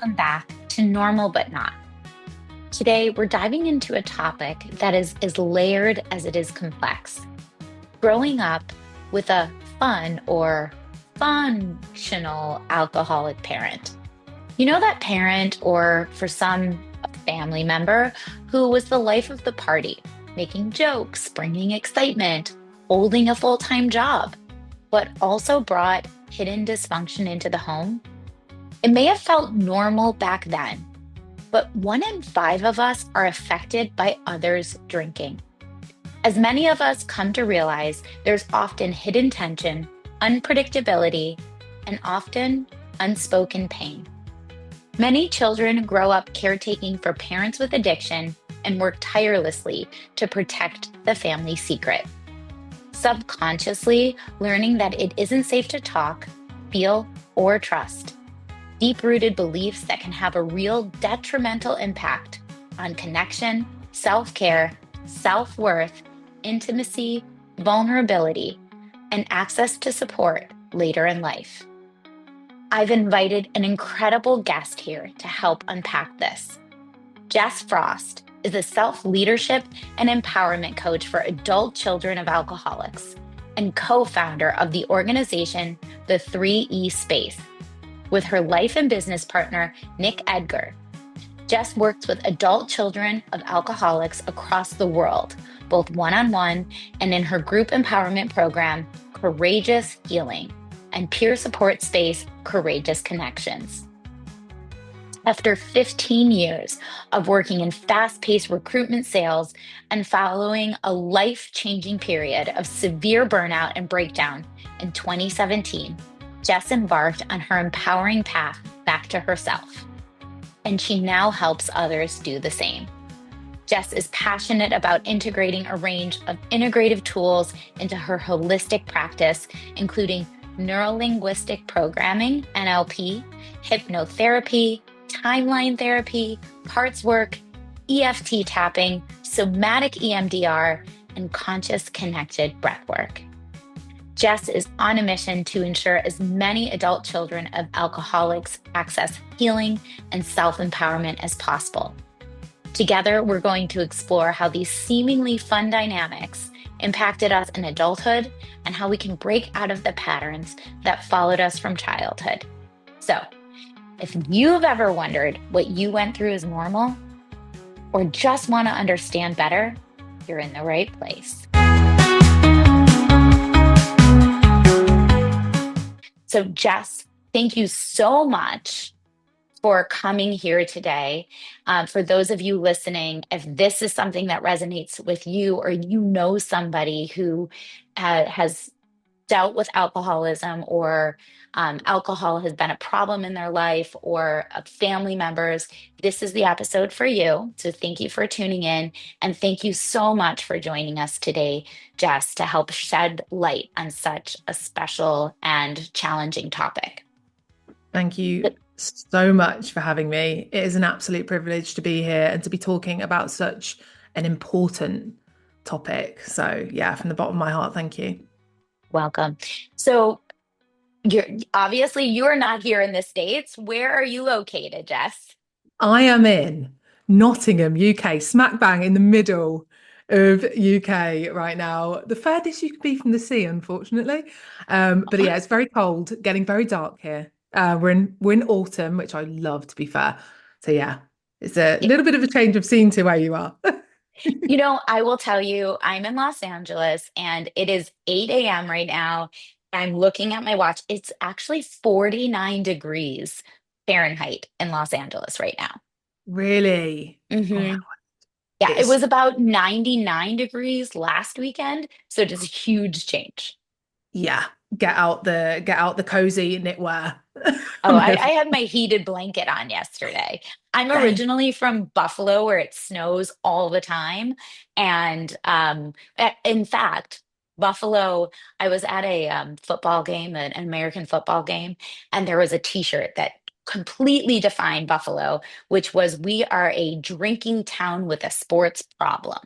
welcome back to Normal But Not. Today, we're diving into a topic that is as layered as it is complex. Growing up with a fun or functional alcoholic parent. You know that parent, or for some, a family member, who was the life of the party, making jokes, bringing excitement, holding a full-time job, but also brought hidden dysfunction into the home? It may have felt normal back then, but 1 in 5 of us are affected by others drinking. As many of us come to realize, there's often hidden tension, unpredictability, and often unspoken pain. Many children grow up caretaking for parents with addiction and work tirelessly to protect the family secret, subconsciously learning that it isn't safe to talk, feel, or trust. Deep-rooted beliefs that can have a real detrimental impact on connection, self-care, self-worth, intimacy, vulnerability, and access to support later in life. I've invited an incredible guest here to help unpack this. Jess Frost is a self-leadership and empowerment coach for adult children of alcoholics and co-founder of the organization, The 3E Space, with her life and business partner, Nick Edgar. Jess works with adult children of alcoholics across the world, both one-on-one and in her group empowerment program, Courageous Healing, and peer support space, Courageous Connections. After 15 years of working in fast-paced recruitment sales and following a life-changing period of severe burnout and breakdown in 2017, Jess embarked on her empowering path back to herself, and she now helps others do the same. Jess is passionate about integrating a range of integrative tools into her holistic practice, including neurolinguistic programming, NLP, hypnotherapy, timeline therapy, parts work, EFT tapping, somatic EMDR, and conscious connected breathwork. Jess is on a mission to ensure as many adult children of alcoholics access healing and self-empowerment as possible. Together, we're going to explore how these seemingly fun dynamics impacted us in adulthood and how we can break out of the patterns that followed us from childhood. So, if you've ever wondered what you went through as normal, or just want to understand better, you're in the right place. So Jess, thank you so much for coming here today. For those of you listening, if this is something that resonates with you, or you know somebody who has dealt with alcoholism, or alcohol has been a problem in their life, or family members, this is the episode for you. So thank you for tuning in. And thank you so much for joining us today, Jess, to help shed light on such a special and challenging topic. Thank you so much for having me. It is an absolute privilege to be here and to be talking about such an important topic. So yeah, from the bottom of my heart, thank you. Welcome. So you're not here in the States. Where are you located, Jess? I am in Nottingham, UK, smack bang in the middle of UK right now. The furthest you could be from the sea, unfortunately. But yeah, it's very cold, getting very dark here. We're in autumn, which I love, to be fair. So yeah, it's a little bit of a change of scene to where you are. I will tell you, I'm in Los Angeles and it is 8 a.m. right now. I'm looking at my watch. It's actually 49 degrees Fahrenheit in Los Angeles right now. Really? Oh my hmm God. Yeah, it It's was about 99 degrees last weekend. So it is a huge change. yeah, get out the cozy knitwear. Oh, I had my heated blanket on yesterday. I'm Same. originally from Buffalo, where it snows all the time. And in fact, Buffalo, I was at a football game, an American football game, and there was a t-shirt that completely defined Buffalo, which was, "We are a drinking town with a sports problem."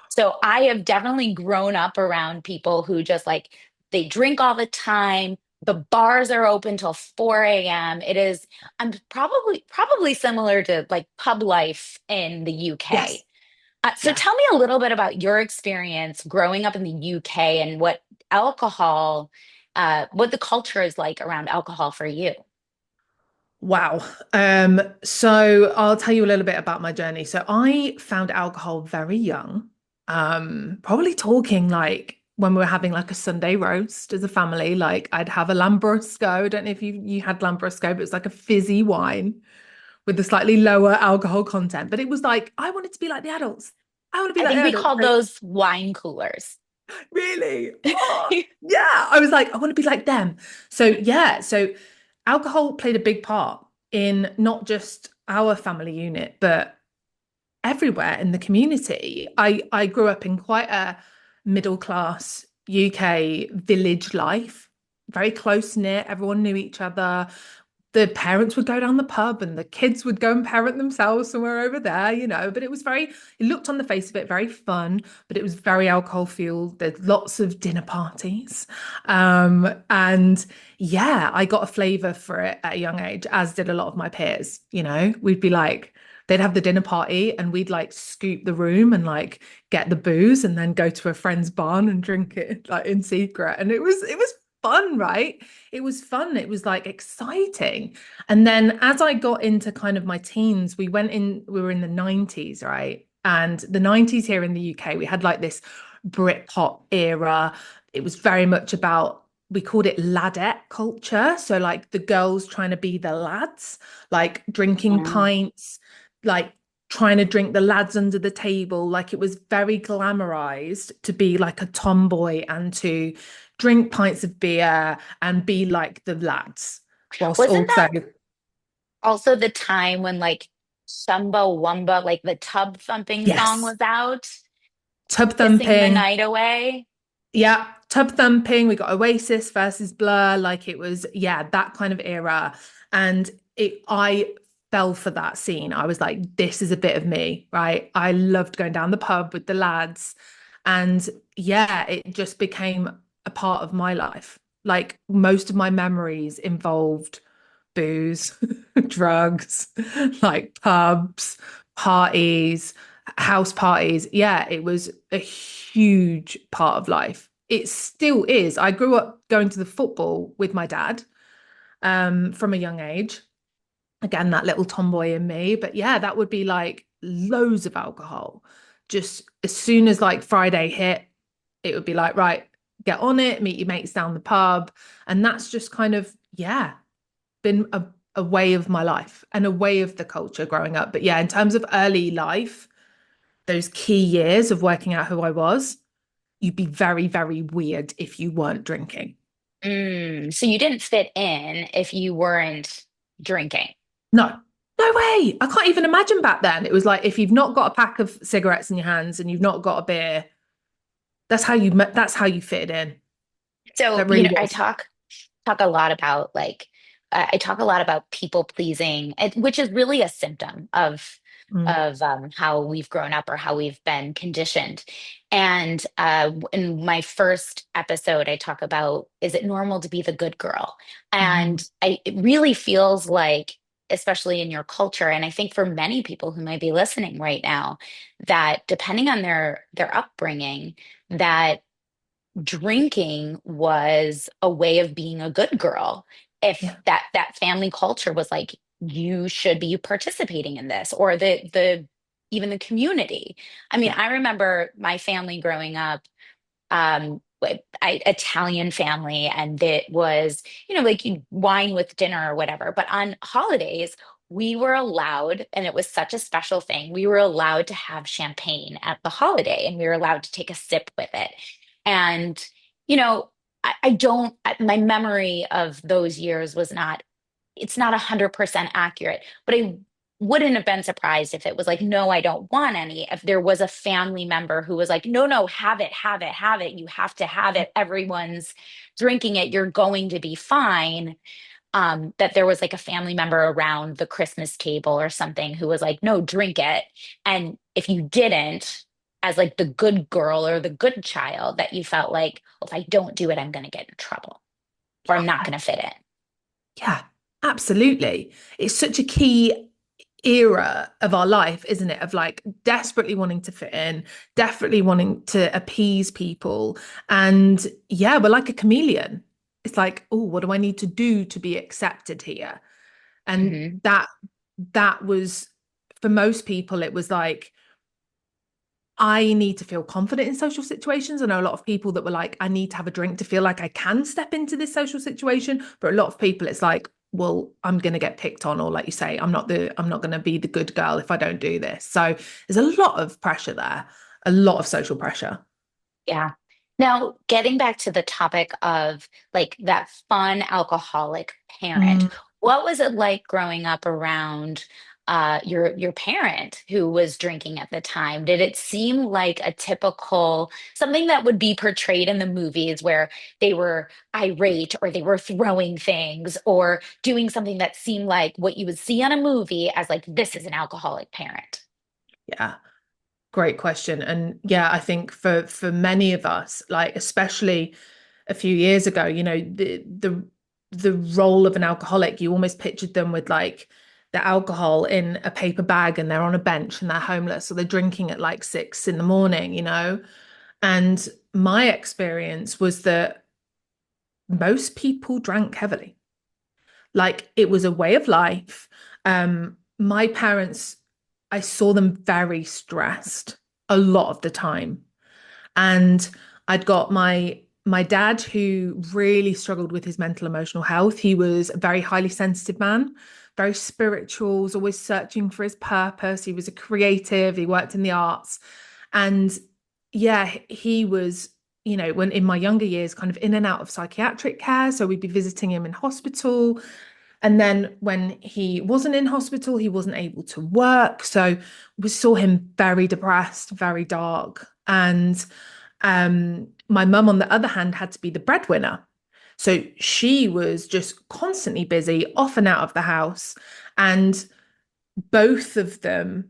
So I have definitely grown up around people who just like, they drink all the time, the bars are open till 4 a.m. It is, I'm probably similar to like pub life in the UK. Yes. So Yeah. tell me a little bit about your experience growing up in the UK and what alcohol, what the culture is like around alcohol for you. Wow. So I'll tell you a little bit about my journey. So I found alcohol very young. Probably talking like when we were having like a Sunday roast as a family, like I'd have a Lambrusco. I don't know if you had Lambrusco, but it's like a fizzy wine with a slightly lower alcohol content. But it was like I wanted to be like the adults. I want to be I like the think we adults. called So those wine coolers. really, oh yeah, I was like, I want to be like them. So yeah, so alcohol played a big part in not just our family unit, but everywhere in the community. I grew up in quite a middle class UK village life, very close knit. Everyone knew each other. The parents would go down the pub and the kids would go and parent themselves somewhere over there, But it was very, it looked on the face of it very fun, but it was very alcohol fueled. There's lots of dinner parties. And yeah, I got a flavor for it at a young age, as did a lot of my peers. We'd be like, they'd have the dinner party and we'd like scoop the room and like get the booze and then go to a friend's barn and drink it like in secret. And it was fun, right? It was fun. It was like exciting. And then as I got into kind of my teens, we were in the 90s, right? And the 90s here in the UK, we had like this Britpop era. It was very much about, we called it ladette culture. So like the girls trying to be the lads, like drinking Mm. pints, like trying to drink the lads under the table. Like it was very glamorized to be like a tomboy and to drink pints of beer and be like the lads, whilst Wasn't also, that also the time when like Chumbawamba, like the tub thumping song yes, was out, tub kissing the thumping. night away? Yeah, tub thumping. We got Oasis versus Blur. Like it was, yeah, that kind of era. And I fell for that scene. I was like, this is a bit of me, right? I loved going down the pub with the lads. And yeah, it just became a part of my life. Like most of my memories involved booze, drugs, like pubs, parties, house parties. Yeah, it was a huge part of life. It still is. I grew up going to the football with my dad from a young age. Again, that little tomboy in me. But yeah, that would be like loads of alcohol. Just as soon as like Friday hit, it would be like, right, get on it, meet your mates down the pub. And that's just kind of, yeah, been a way of my life and a way of the culture growing up. But yeah, in terms of early life, those key years of working out who I was, you'd be very, very weird if you weren't drinking. So you didn't fit in if you weren't drinking. No, no way. I can't even imagine back then. It was like if you've not got a pack of cigarettes in your hands and you've not got a beer, that's how you fit in. So, That really I was. talk a lot about like I talk a lot about people pleasing, which is really a symptom Mm, of how we've grown up or how we've been conditioned. And in my first episode, I talk about, is it normal to be the good girl? mhm. And it really feels like, especially in your culture, and I think for many people who might be listening right now, that depending on their upbringing, that drinking was a way of being a good girl. If Yeah, that family culture was like, you should be participating in this, or the even the community. I mean, yeah, I remember my family growing up, Italian family, and it was, like you wine with dinner or whatever. But on holidays, we were allowed, and it was such a special thing. We were allowed to have champagne at the holiday, and we were allowed to take a sip with it. And, you know, I don't, my memory of those years was not, it's not 100% accurate, but I wouldn't have been surprised if it was like, no, I don't want any. If there was a family member who was like, no, no, have it, have it, have it. You have to have it. Everyone's drinking it. You're going to be fine. That there was like a family member around the Christmas table or something who was like, no, drink it. And if you didn't, as like the good girl or the good child, that you felt like, well, if I don't do it, I'm going to get in trouble. or I'm not going to fit in. Yeah, absolutely. It's such a key era of our life, isn't it? Of like desperately wanting to fit in, desperately wanting to appease people. And yeah, we're like a chameleon. It's like, oh, what do I need to do to be accepted here? And Hmm. that was for most people, it was like, I need to feel confident in social situations. I know a lot of people that were like, I need to have a drink to feel like I can step into this social situation. But a lot of people, it's like, well, I'm going to get picked on, or like you say, I'm not going to be the good girl if I don't do this. So there's a lot of pressure there, a lot of social pressure. Yeah. Now, getting back to the topic of like that fun alcoholic parent, Mm, what was it like growing up around your parent who was drinking at the time? Did it seem like a typical something that would be portrayed in the movies where they were irate or they were throwing things or doing something that seemed like what you would see on a movie as like this is an alcoholic parent? yeah. Great question. And yeah, I think for many of us, like especially a few years ago, the role of an alcoholic, you almost pictured them with like the alcohol in a paper bag and they're on a bench and they're homeless or they're drinking at like 6 in the morning. And my experience was that most people drank heavily. Like it was a way of life. My parents, I saw them very stressed a lot of the time. And I'd got my dad who really struggled with his mental emotional health. He was a very highly sensitive man, very spiritual, was always searching for his purpose. He was a creative, he worked in the arts. And yeah, he was, when in my younger years, kind of in and out of psychiatric care. So we'd be visiting him in hospital. And then when he wasn't in hospital, he wasn't able to work. So we saw him very depressed, very dark. And my mum, on the other hand, had to be the breadwinner. So she was just constantly busy, off and out of the house. And both of them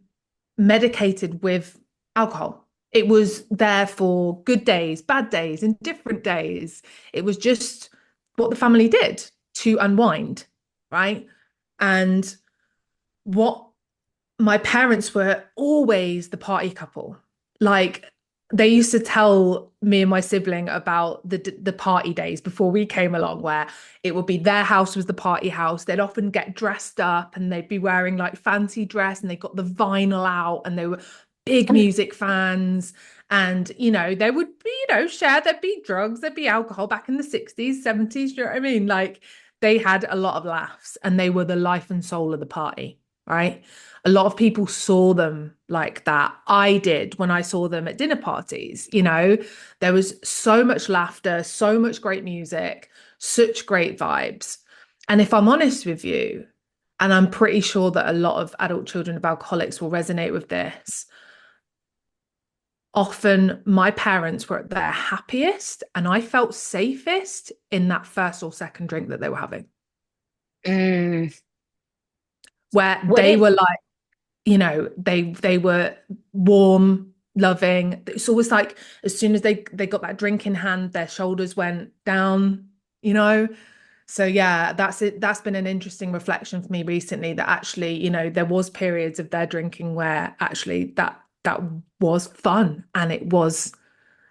medicated with alcohol. It was there for good days, bad days, and different days. It was just what the family did to unwind, right? And what my parents were always the party couple. Like they used to tell me and my sibling about the party days before we came along, where it would be their house was the party house. They'd often get dressed up and they'd be wearing like fancy dress and they got the vinyl out and they were big music fans. And they would be, share, there'd be drugs, there'd be alcohol back in the 60s, 70s. Do you know what I mean? Like they had a lot of laughs and they were the life and soul of the party, right? A lot of people saw them like that. I did when I saw them at dinner parties. There was so much laughter, so much great music, such great vibes. And if I'm honest with you, and I'm pretty sure that a lot of adult children of alcoholics will resonate with this, often my parents were at their happiest and I felt safest in that first or second drink that they were having, Mm, where would they it were like, they were warm, loving. It's always like as soon as they got that drink in hand, their shoulders went down, you know. So yeah, that's it. That's been an interesting reflection for me recently, that actually, there was periods of their drinking where actually that was fun and it was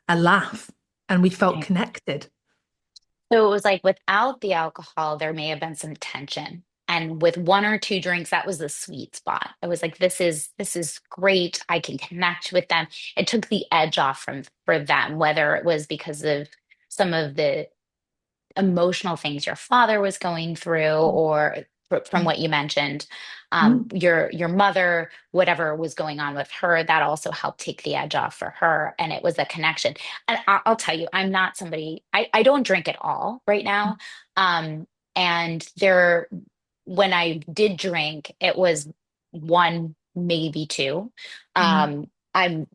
a laugh and we felt connected. So it was like without the alcohol, there may have been some tension. And with one or two drinks, that was the sweet spot. I was like, this is great. I can connect with them. It took the edge off from for them, whether it was because of some of the emotional things your father was going through or from what you mentioned, Mm, your mother, whatever was going on with her, that also helped take the edge off for her, and it was a connection. And I'll tell you, I'm not somebody, I don't drink at all right now. um and there, when I did drink, it was one, maybe two. mm, I'm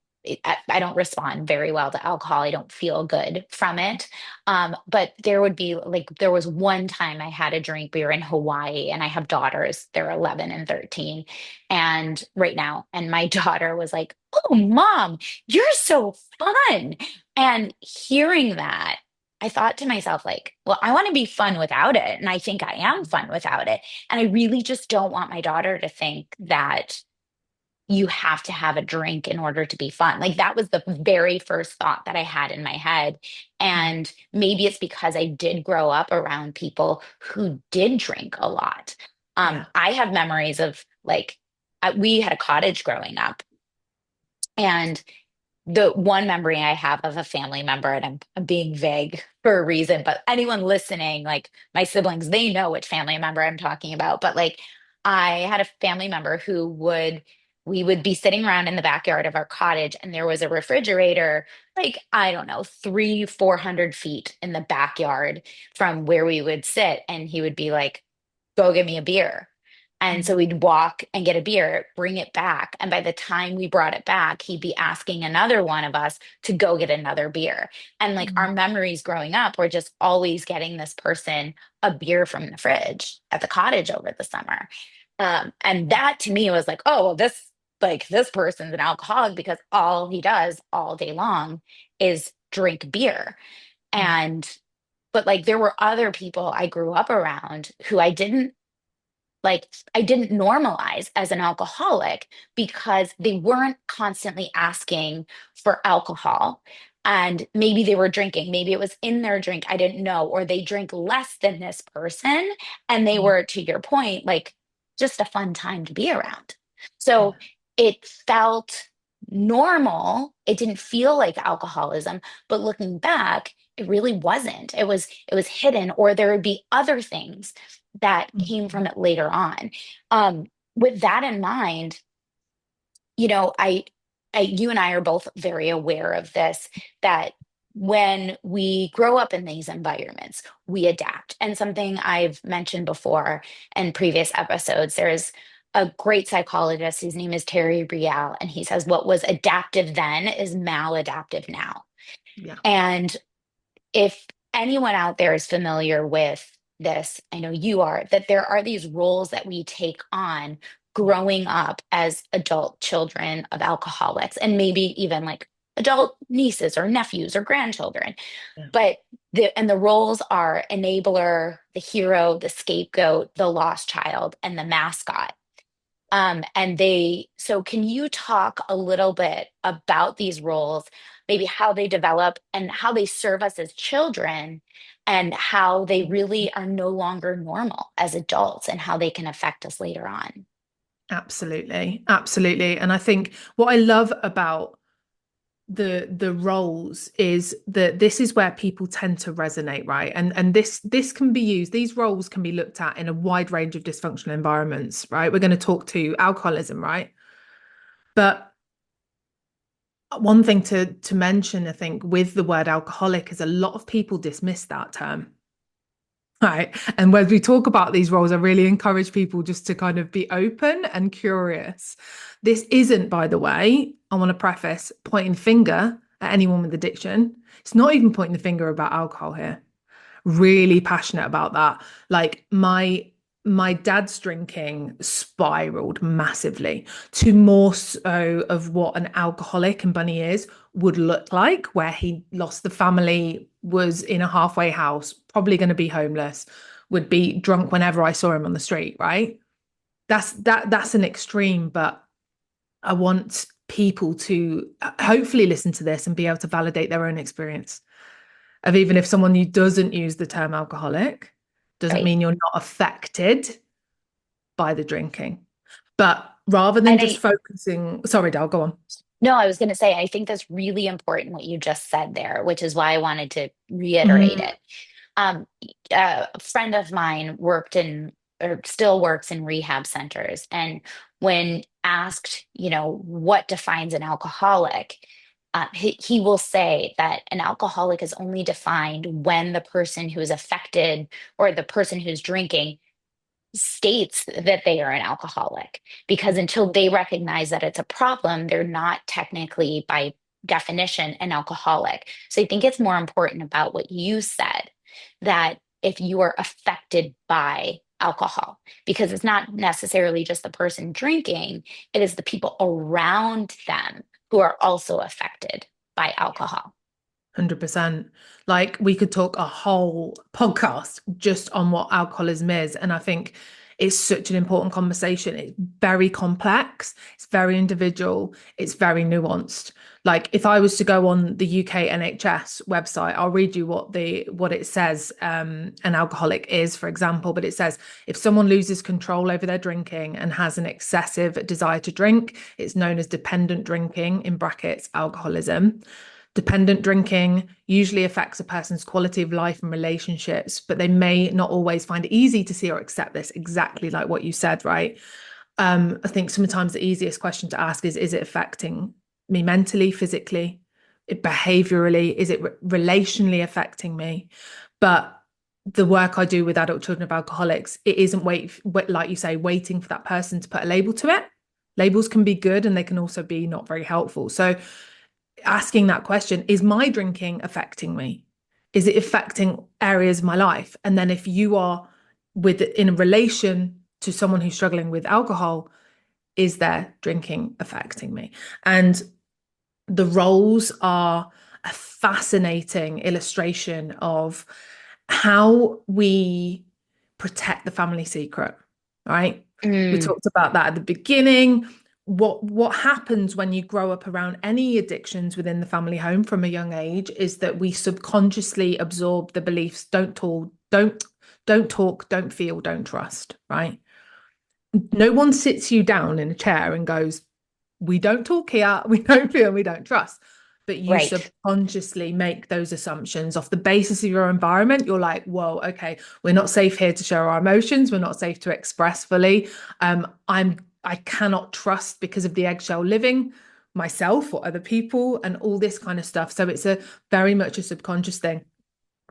I don't respond very well to alcohol. I don't feel good from it. But there would be like, there was one time I had a drink. We were in Hawaii and I have daughters. They're 11 and 13. And right now, and my daughter was like, "Oh, mom, you're so fun." And hearing that, I thought to myself, like, well, I want to be fun without it. And I think I am fun without it. And I really just don't want my daughter to think that you have to have a drink in order to be fun. Like that was the very first thought that I had in my head. Mm. And maybe it's because I did grow up around people who did drink a lot. Yeah. I have memories of like, we had a cottage growing up, and the one memory I have of a family member, and I'm being vague for a reason, but anyone listening, like my siblings, they know which family member I'm talking about. But like I had a family member who we would be sitting around in the backyard of our cottage, and there was a refrigerator, like, I don't know, 400 feet in the backyard from where we would sit. And he would be like, go get me a beer. And so Mm. we'd walk and get a beer, bring it back. And by the time we brought it back, he'd be asking another one of us to go get another beer. And like our Mm. memories growing up were just always getting this person a beer from the fridge at the cottage over the summer. And that to me was like, oh, well, this person's an alcoholic because all he does all day long is drink beer. Mm. And, but like there were other people I grew up around who like I didn't normalize as an alcoholic because they weren't constantly asking for alcohol. And maybe they were drinking, maybe it was in their drink, I didn't know, or they drink less than this person. And they Mm. were, to your point, like just a fun time to be around. So Yeah. it felt normal. It didn't feel like alcoholism, but looking back, it really wasn't. It was hidden, or there would be other things that came from Mm. it later on. Um, with that in mind, you know, you and I are both very aware of this, that when we grow up in these environments, we adapt. And something I've mentioned before in previous episodes, there's a great psychologist. His name is Terry Real, and he says what was adaptive then is maladaptive now. Yeah. And if anyone out there is familiar with this, I know you are, that there are these roles that we take on growing up as adult children of alcoholics, and maybe even like adult nieces or nephews or grandchildren. Yeah. But the roles are enabler, the hero, the scapegoat, the lost child, and the mascot. So can you talk a little bit about these roles, maybe how they develop and how they serve us as children, and how they really are no longer normal as adults and how they can affect us later on? Absolutely. Absolutely. And I think what I love about the roles is that this is where people tend to resonate, right? And this can be used, these roles can be looked at in a wide range of dysfunctional environments, right? We're going to talk to alcoholism, right? But one thing to mention, I think, with the word alcoholic is a lot of people dismiss that term. Right. And when we talk about these roles, I really encourage people just to kind of be open and curious. This isn't, by the way, I want to preface, pointing finger at anyone with addiction. It's not even pointing the finger about alcohol here. Really passionate about that. Like my dad's drinking spiraled massively to more so of what an alcoholic and Bunny is would look like, where he lost the family, was in a halfway house, probably going to be homeless, would be drunk whenever I saw him on the street, right? That's an extreme, but I want people to hopefully listen to this and be able to validate their own experience of, even if someone who doesn't use the term alcoholic, doesn't Right. mean you're not affected by the drinking. But rather than And just focusing, sorry, Dal, go on. no, I was going to say, I think that's really important what you just said there, which is why I wanted to reiterate Mm. it. Um, a friend of mine worked in, or still works in, rehab centers. And when asked, what defines an alcoholic, he will say that an alcoholic is only defined when the person who is affected, or the person who's drinking, states that they are an alcoholic, because until they recognize that it's a problem, they're not technically, by definition, an alcoholic. So I think it's more important about what you said, that if you are affected by alcohol, because it's not necessarily just the person drinking, it is the people around them who are also affected by alcohol. 100%. Like we could talk a whole podcast just on what alcoholism is. And I think it's such an important conversation. It's very complex, it's very individual, it's very nuanced. Like if I was to go on the UK NHS website, I'll read you what it says an alcoholic is, for example. But it says if someone loses control over their drinking and has an excessive desire to drink, it's known as dependent drinking, in brackets, alcoholism. Dependent drinking usually affects a person's quality of life and relationships, but they may not always find it easy to see or accept this, exactly like what you said, right? I think sometimes the easiest question to ask is it affecting me mentally, physically, behaviorally? Is it relationally affecting me? But the work I do with adult children of alcoholics, it isn't like you say, waiting for that person to put a label to it. Labels can be good and they can also be not very helpful. So asking that question, is my drinking affecting me? Is it affecting areas of my life? And then if you are in a relation to someone who's struggling with alcohol, is their drinking affecting me? And the roles are a fascinating illustration of how we protect the family secret, right? We Mm, talked about that at the beginning. What happens when you grow up around any addictions within the family home from a young age is that we subconsciously absorb the beliefs: don't talk, don't feel, don't trust, right? No one sits you down in a chair and goes, we don't talk here, we don't feel, we don't trust. But you right. subconsciously make those assumptions off the basis of your environment. You're like, whoa, okay, we're not safe here to show our emotions. We're not safe to express fully. I cannot trust because of the eggshell living myself or other people and all this kind of stuff. So it's a very much a subconscious thing.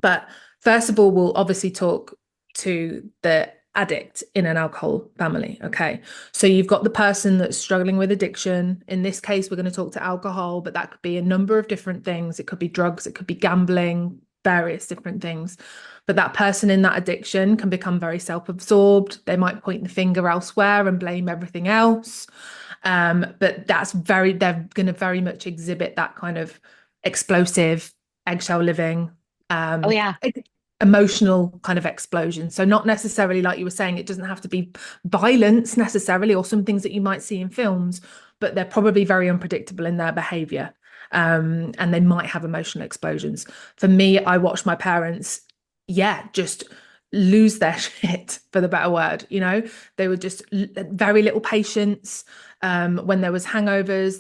But first of all, we'll obviously talk to the addict in an alcohol family. Okay. So you've got the person that's struggling with addiction. In this case, we're going to talk to alcohol, but that could be a number of different things. It could be drugs, it could be gambling, various different things. But that person in that addiction can become very self-absorbed. They might point the finger elsewhere and blame everything else. But they're going to very much exhibit that kind of explosive eggshell living, Oh, um, yeah. emotional kind of explosion. So not necessarily, like you were saying, it doesn't have to be violence necessarily, or some things that you might see in films, but they're probably very unpredictable in their behavior. And they might have emotional explosions. For me, I watched my parents, yeah, just lose their shit, for the better word. They were just very little patience. When there was hangovers,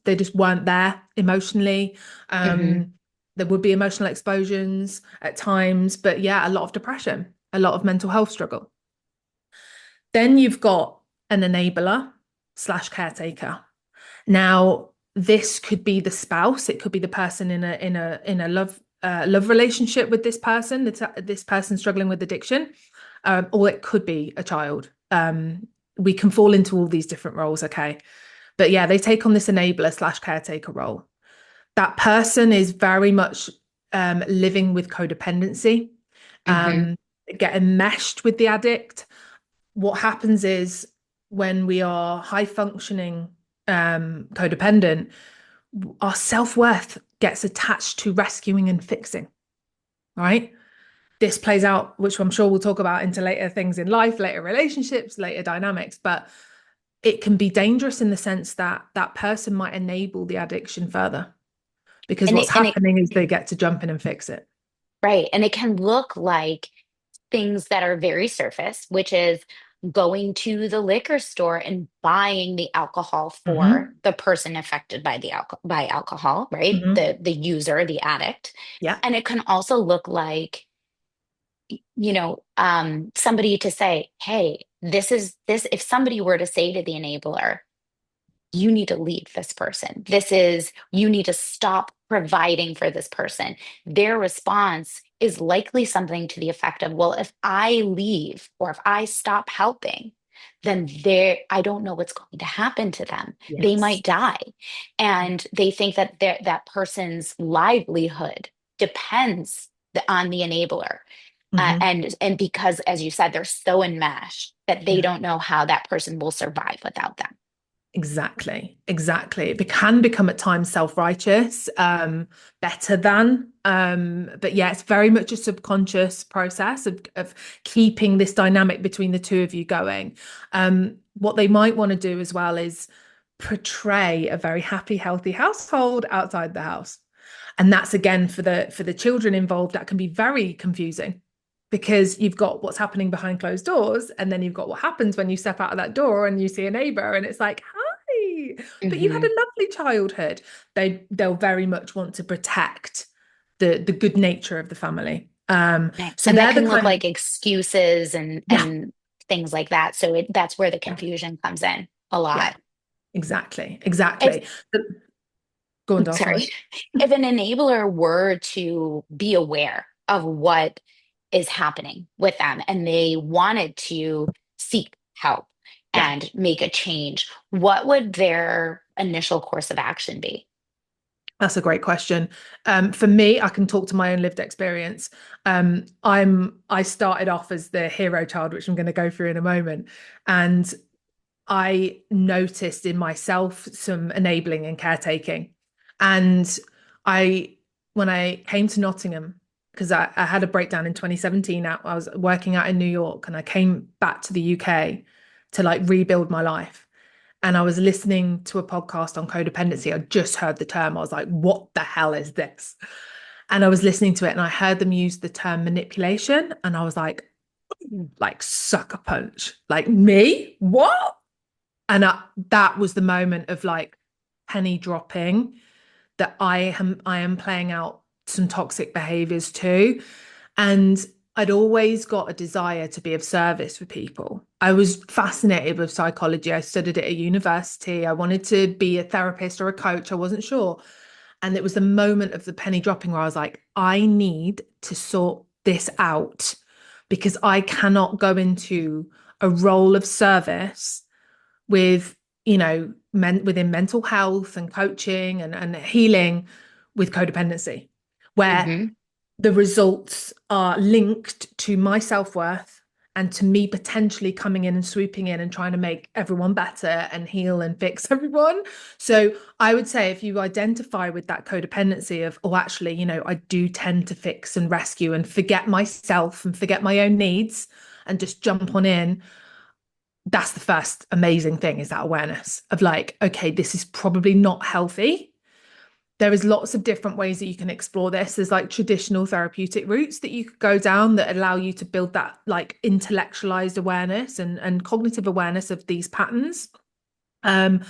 they just weren't there emotionally. Hmm. There would be emotional explosions at times, but yeah, a lot of depression, a lot of mental health struggle. Then you've got an enabler slash caretaker. Now, this could be the spouse, it could be the person in a love relationship with this person, this person struggling with addiction, or it could be a child. We can fall into all these different roles, okay? But yeah, they take on this enabler slash caretaker role. That person is very much living with codependency, Hmm. um, get enmeshed with the addict. What happens is when we are high functioning codependent, our self-worth gets attached to rescuing and fixing, right? This plays out, which I'm sure we'll talk about into later things in life, later relationships, later dynamics, but it can be dangerous in the sense that that person might enable the addiction further because And what's it happening is they get to jump in and fix it. right. And it can look like things that are very surface, which is going to the liquor store and buying the alcohol for Hmm. the person affected by by alcohol, right? Hmm. The user, the addict. Yeah. And it can also look like, somebody to say, hey, this is this, if somebody were to say to the enabler, you need to leave this person. You need to stop providing for this person. Their response is likely something to the effect of, well, if I leave or if I stop helping, then I don't know what's going to happen to them. They Yes. might die. And they think that that person's livelihood depends on the enabler. Hmm. And because, as you said, they're so enmeshed that they Yeah. don't know how that person will survive without them. Exactly, exactly. It can become at times self-righteous, better than. But yeah, it's very much a subconscious process of keeping this dynamic between the two of you going. What they might want to do as well is portray a very happy, healthy household outside the house. And that's again for the children involved, that can be very confusing because you've got what's happening behind closed doors, and then you've got what happens when you step out of that door and you see a neighbor, and it's like, hi, but you had Hmm. a lovely childhood. They'll very much want to protect the good nature of the family. Right. So And that they're the can look kind of, like excuses yeah, and things like that. So that's where the yeah, confusion comes in a yeah, lot. exactly, If exactly. But, go on, Dal, sorry. sorry, if an enabler were to be aware of what is happening with them and they wanted to seek help Yeah. and make a change, what would their initial course of action be? That's a great question. For me, I can talk to my own lived experience. I started off as the hero child, which I'm going to go through in a moment, and I noticed in myself some enabling and caretaking. And I, when I came to Nottingham, because I had a breakdown in 2017, I was working out in New York, and I came back to the UK to like rebuild my life. And I was listening to a podcast on codependency. I just heard the term. I was like, what the hell is this? And I was listening to it and I heard them use the term manipulation. And I was like sucker punch. Like me? What? And that was the moment of like penny dropping, that I am playing out some toxic behaviors too. And I'd always got a desire to be of service for people. I was fascinated with psychology. I studied it at university. I wanted to be a therapist or a coach. I wasn't sure. And it was the moment of the penny dropping where I was like, I need to sort this out because I cannot go into a role of service with, within mental health and coaching and healing with codependency, where Hmm. the results are linked to my self-worth and to me potentially coming in and swooping in and trying to make everyone better and heal and fix everyone. So I would say if you identify with that codependency of, oh, actually, I do tend to fix and rescue and forget myself and forget my own needs and just jump on in, that's the first amazing thing, is that awareness of like, okay, this is probably not healthy. There is lots of different ways that you can explore this. There's like traditional therapeutic routes that you could go down that allow you to build that like intellectualized awareness and cognitive awareness of these patterns. Um,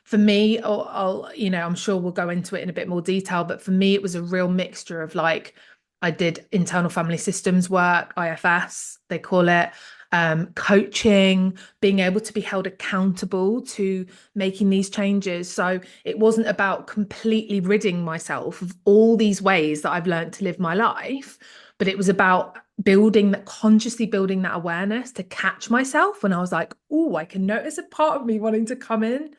for me, I'm sure we'll go into it in a bit more detail, but for me, it was a real mixture of like, I did internal family systems work, IFS, they call it, coaching, being able to be held accountable to making these changes. So it wasn't about completely ridding myself of all these ways that I've learned to live my life, but it was about consciously building that awareness to catch myself when I was like, oh, I can notice a part of me wanting to come in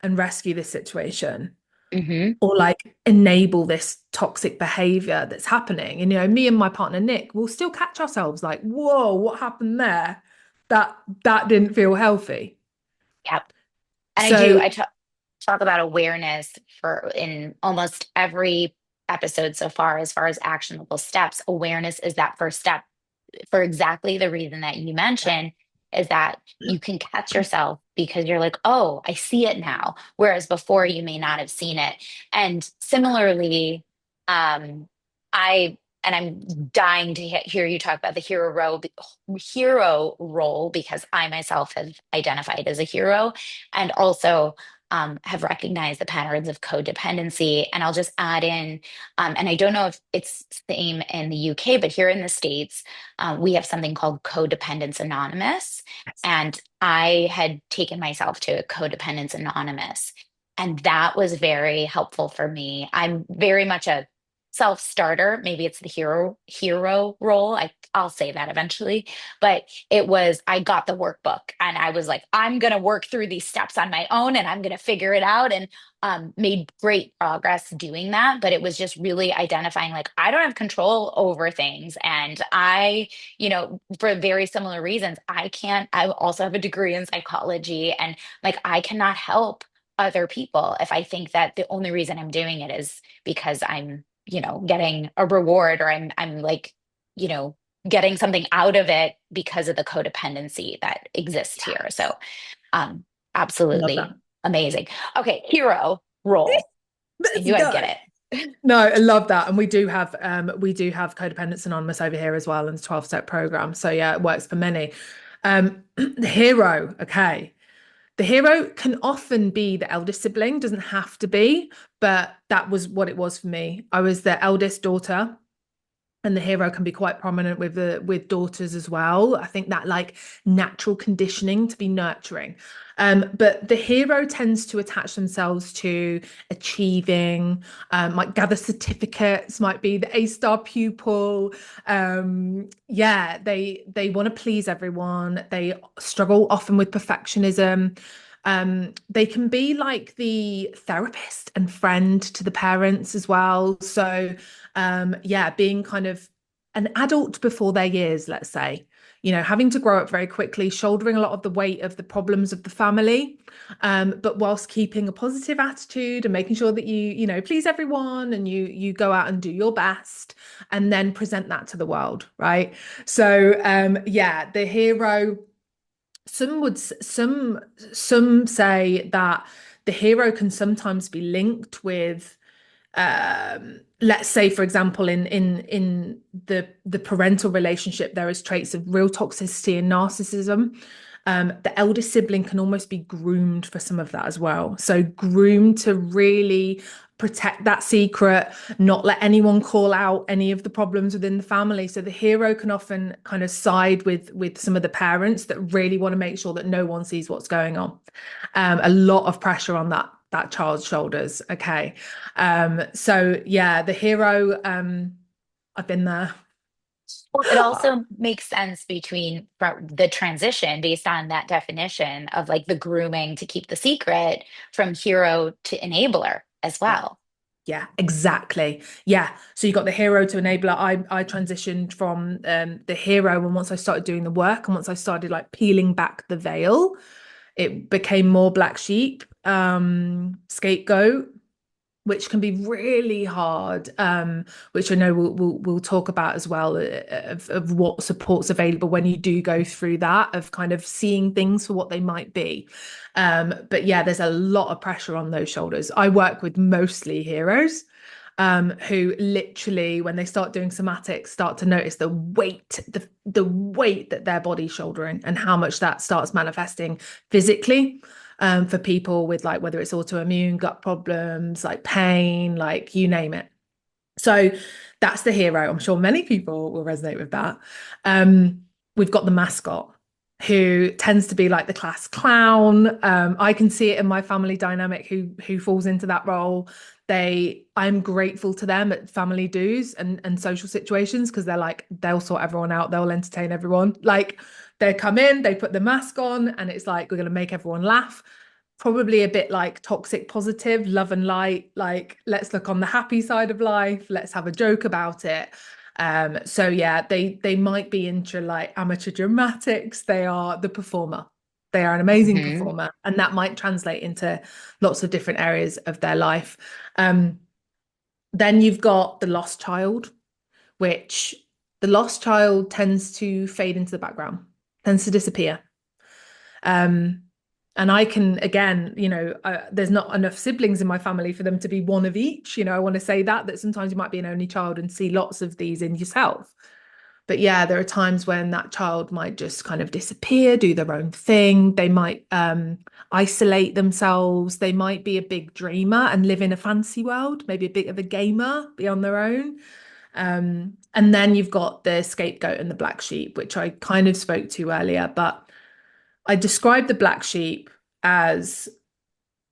and rescue this situation, Hmm. or like enable this toxic behavior that's happening. And me and my partner Nick will still catch ourselves like, whoa, what happened there? That didn't feel healthy. Yep. And So talk about awareness for in almost every episode so far, as far as actionable steps. Awareness is that first step for exactly the reason that you mentioned, is that you can catch yourself because you're like, oh, I see it now. Whereas before you may not have seen it. And similarly, um, I'm dying to hear you talk about the hero role, because I myself have identified as a hero, and also have recognized the patterns of codependency. And I'll just add in, and I don't know if it's the same in the UK, but here in the States, we have something called Codependence Anonymous. And I had taken myself to Codependence Anonymous. And that was very helpful for me. I'm very much a self-starter. Maybe it's the hero role. I'll say that eventually. But it was, I got the workbook and I was like, I'm gonna work through these steps on my own and I'm gonna figure it out. And made great progress doing that. But it was just really identifying like I don't have control over things. And for very similar reasons, I also have a degree in psychology and like I cannot help other people if I think that the only reason I'm doing it is because I'm, getting a reward or I'm like, you know, getting something out of it because of the codependency that exists here. So, um, Love that. absolutely amazing. Okay, hero role. I Let's knew I'd go. get it. No, I love that. And we do have Codependence Anonymous over here as well in the 12-step program. So yeah, it works for many. The hero, okay. The hero can often be the eldest sibling, doesn't have to be, but that was what it was for me. I was the eldest daughter, and the hero can be quite prominent with daughters as well. I think that like natural conditioning to be nurturing. But the hero tends to attach themselves to achieving, might gather certificates, might be the A-star pupil. Yeah, they want to please everyone. They struggle often with perfectionism. They can be like the therapist and friend to the parents as well. So yeah, being kind of an adult before their years, let's say, having to grow up very quickly, shouldering a lot of the weight of the problems of the family, but whilst keeping a positive attitude and making sure that please everyone and you go out and do your best and then present that to the world, right? So yeah, the hero, some say that the hero can sometimes be linked with let's say for example in the parental relationship there is traits of real toxicity and narcissism. The eldest sibling can almost be groomed for some of that as well, so groomed to really protect that secret, not let anyone call out any of the problems within the family. So the hero can often kind of side with some of the parents that really want to make sure that no one sees what's going on. A lot of pressure on that child's shoulders. Okay. So yeah, the hero, I've been there. Well, it also makes sense between the transition based on that definition of like the grooming to keep the secret from hero to enabler as Yeah. well. Yeah, exactly. Yeah. So you got the hero to enabler. I transitioned from the hero, and once I started doing the work and once I started like peeling back the veil, it became more black sheep, scapegoat, which can be really hard, which I know we'll talk about as well, of what support's available when you do go through that, of kind of seeing things for what they might be. But yeah, there's a lot of pressure on those shoulders. I work with mostly heroes, who literally, when they start doing somatics, start to notice the weight that their body's shouldering and how much that starts manifesting physically, for people with like whether it's autoimmune, gut problems, like pain, like you name it. So that's the hero. I'm sure many people will resonate with that. We've got the mascot, who tends to be like the class clown. I can see it in my family dynamic who falls into that role. I'm grateful to them at family dues and social situations because they're like, they'll sort everyone out, they'll entertain everyone. Like they come in, they put the mask on, and it's like we're gonna make everyone laugh. Probably a bit like toxic positive, love and light, like let's look on the happy side of life, let's have a joke about it. So yeah, they might be into like amateur dramatics. They are the performer. They are an amazing Hmm. performer, and that might translate into lots of different areas of their life. Um, then you've got the lost child, which the lost child tends to fade into the background, tends to disappear. Um, and I can, again, there's not enough siblings in my family for them to be one of each. I want to say that sometimes you might be an only child and see lots of these in yourself. But yeah, there are times when that child might just kind of disappear, do their own thing. They might isolate themselves. They might be a big dreamer and live in a fancy world, maybe a bit of a gamer, be on their own. And then you've got the scapegoat and the black sheep, which I kind of spoke to earlier, but I describe the black sheep as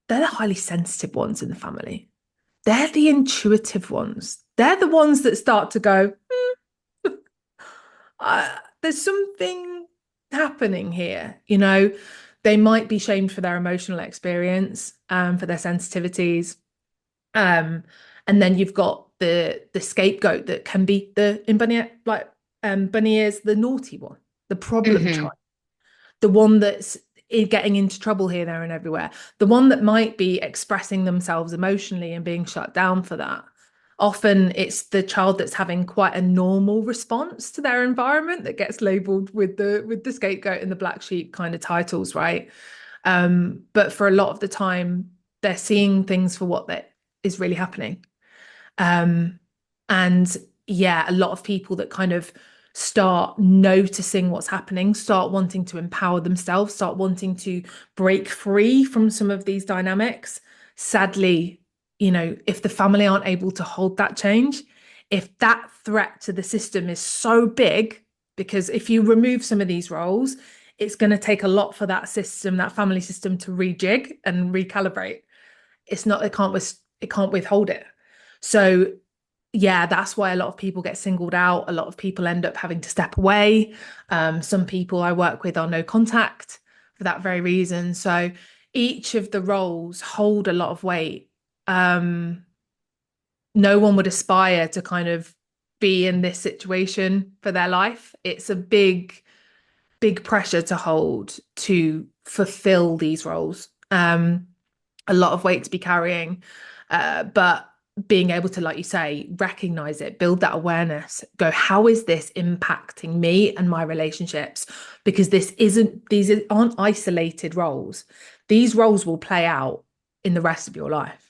they're the highly sensitive ones in the family. they're the intuitive ones. They're the ones that start to go, there's something happening here. They might be shamed for their emotional experience, for their sensitivities. Um, and then you've got the scapegoat that can be the in bunny like bunny ears, the naughty one, the problem Hmm. child, the one that's getting into trouble here, there, and everywhere, the one that might be expressing themselves emotionally and being shut down for that. Often it's the child that's having quite a normal response to their environment that gets labeled with the scapegoat and the black sheep kind of titles, right? But for a lot of the time, they're seeing things for what that is really happening. Um, and yeah, a lot of people that kind of start noticing what's happening, start wanting to empower themselves, start wanting to break free from some of these dynamics. Sadly, if the family aren't able to hold that change, if that threat to the system is so big, because if you remove some of these roles, it's going to take a lot for that system, that family system, to rejig and recalibrate. It's not, it can't withhold it. So yeah, that's why a lot of people get singled out. A lot of people end up having to step away. Some people I work with are no contact for that very reason. So each of the roles hold a lot of weight. No one would aspire to kind of be in this situation for their life. It's a big pressure to hold to fulfill these roles. A lot of weight to be carrying, but being able to, like you say, recognize it, build that awareness, go, how is this impacting me and my relationships? Because these aren't isolated roles. These roles will play out in the rest of your life.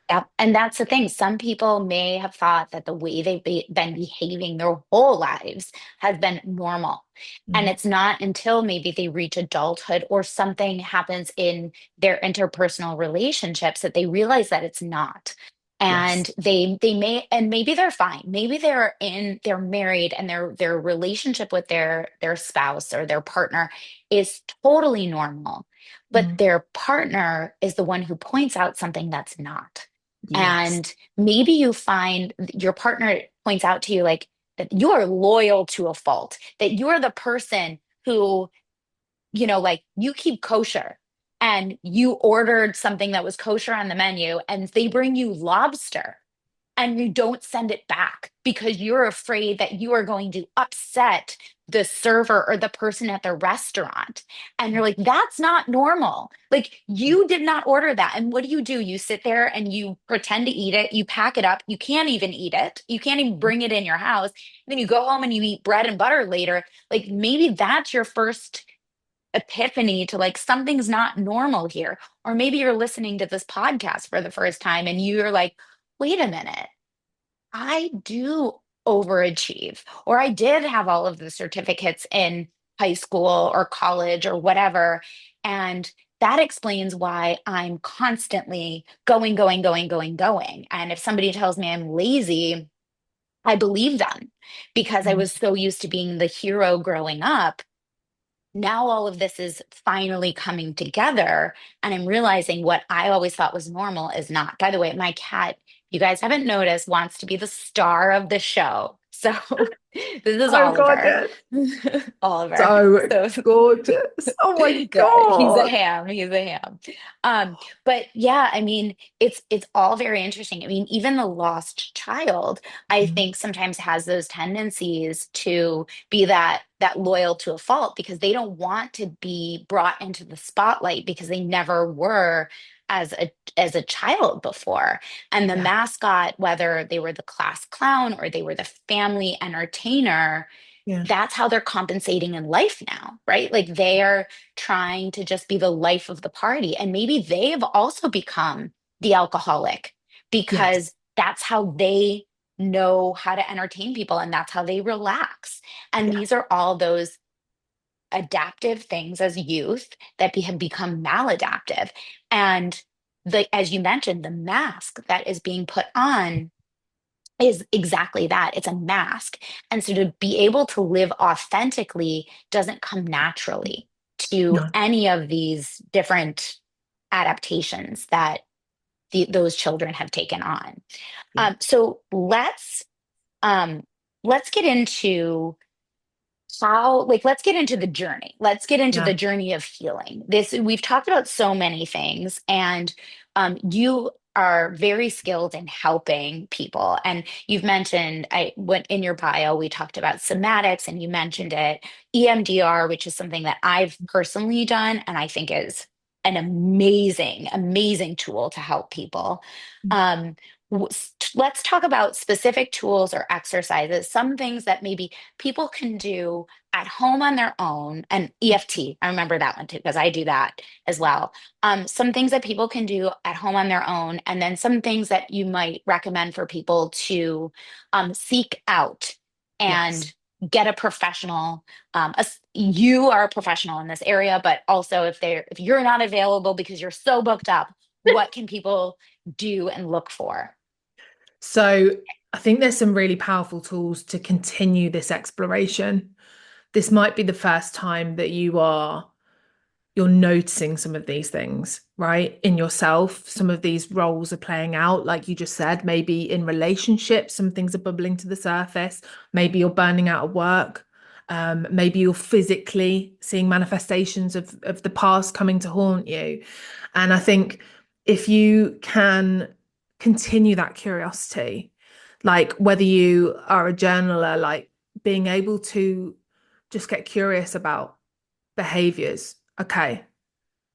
Yep. And that's the thing. Some people may have thought that the way been behaving their whole lives has been normal. And Mm. it's not until maybe they reach adulthood or something happens in their interpersonal relationships that they realize that it's not. And Yes. they may, and maybe they're fine. Maybe they're married and their relationship with their spouse or their partner is totally normal. But Mm. their partner is the one who points out something that's not. Yes. And maybe you find your partner points out to you like that you are loyal to a fault, that you're the person who, like you keep kosher and you ordered something that was kosher on the menu and they bring you lobster and you don't send it back because you're afraid that you are going to upset the server or the person at the restaurant. And you're like, that's not normal. Like, you did not order that. And what do? You sit there and you pretend to eat it, you pack it up, you can't even eat it, you can't even bring it in your house. Then you go home and you eat bread and butter later. Like, maybe that's your first epiphany to like something's not normal here. Or maybe you're listening to this podcast for the first time and you're like, wait a minute. I do overachieve, or I did have all of the certificates in high school or college or whatever. And that explains why I'm constantly going, going, going, going, going. And if somebody tells me I'm lazy, I believe them because I Mm. was so used to being the hero growing up. Now all of this is finally coming together, and I'm realizing what I always thought was normal is not. By the way, my cat, you guys haven't noticed, wants to be the star of the show. So this is Oh, Oliver. gorgeous. Oliver. So So gorgeous. Oh my yeah, he's a God. ham. He's a ham. But yeah, I mean, it's all very interesting. I mean, even the lost child, I Mm. think sometimes has those tendencies to be that loyal to a fault because they don't want to be brought into the spotlight because they never were as a child before. And the Yeah. mascot, whether they were the class clown or they were the family entertainer, Yeah. that's how they're compensating in life now, right? Like they're trying to just be the life of the party. And maybe they've also become the alcoholic Yes. because that's how they know how to entertain people and that's how they relax. And Yeah. these are all those adaptive things as youth that have become maladaptive. And as you mentioned, the mask that is being put on is exactly that. It's a mask. And so to be able to live authentically doesn't come naturally to No. any of these different adaptations that those children have taken on. Yeah. So um, let's get into let's get into the journey. Let's get into the Yeah. journey of healing. We've talked about so many things, and you are very skilled in helping people. And you've mentioned, I went in your bio, we talked about somatics, and you mentioned it, EMDR, which is something that I've personally done, and I think is an amazing, amazing tool to help people. Um, let's talk about specific tools or exercises, some things that maybe people can do at home on their own. And EFT, I remember that one too, because I do that as well. Some things that people can do at home on their own, and then some things that you might recommend for people to seek out and Yes. get a professional. You are a professional in this area, but also if you're not available because you're so booked up, what can people do and look for? So I think there's some really powerful tools to continue this exploration. This might be the first time that you're noticing some of these things, right? In yourself, some of these roles are playing out, like you just said, maybe in relationships, some things are bubbling to the surface. Maybe you're burning out at work. Maybe you're physically seeing manifestations of the past coming to haunt you. And I think if you can continue that curiosity, like whether you are a journaler, like being able to just get curious about behaviors. Okay.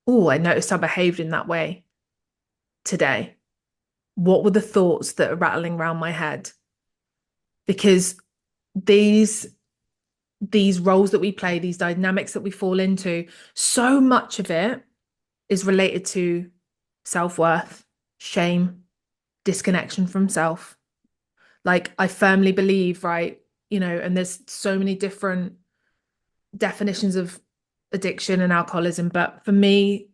Oh, I noticed I behaved in that way today. What were the thoughts that are rattling around my head? Because these these roles that we play, these dynamics that we fall into, so much of it is related to self-worth, shame, disconnection from self. Like I firmly believe, right? And there's so many different definitions of addiction and alcoholism, but for me,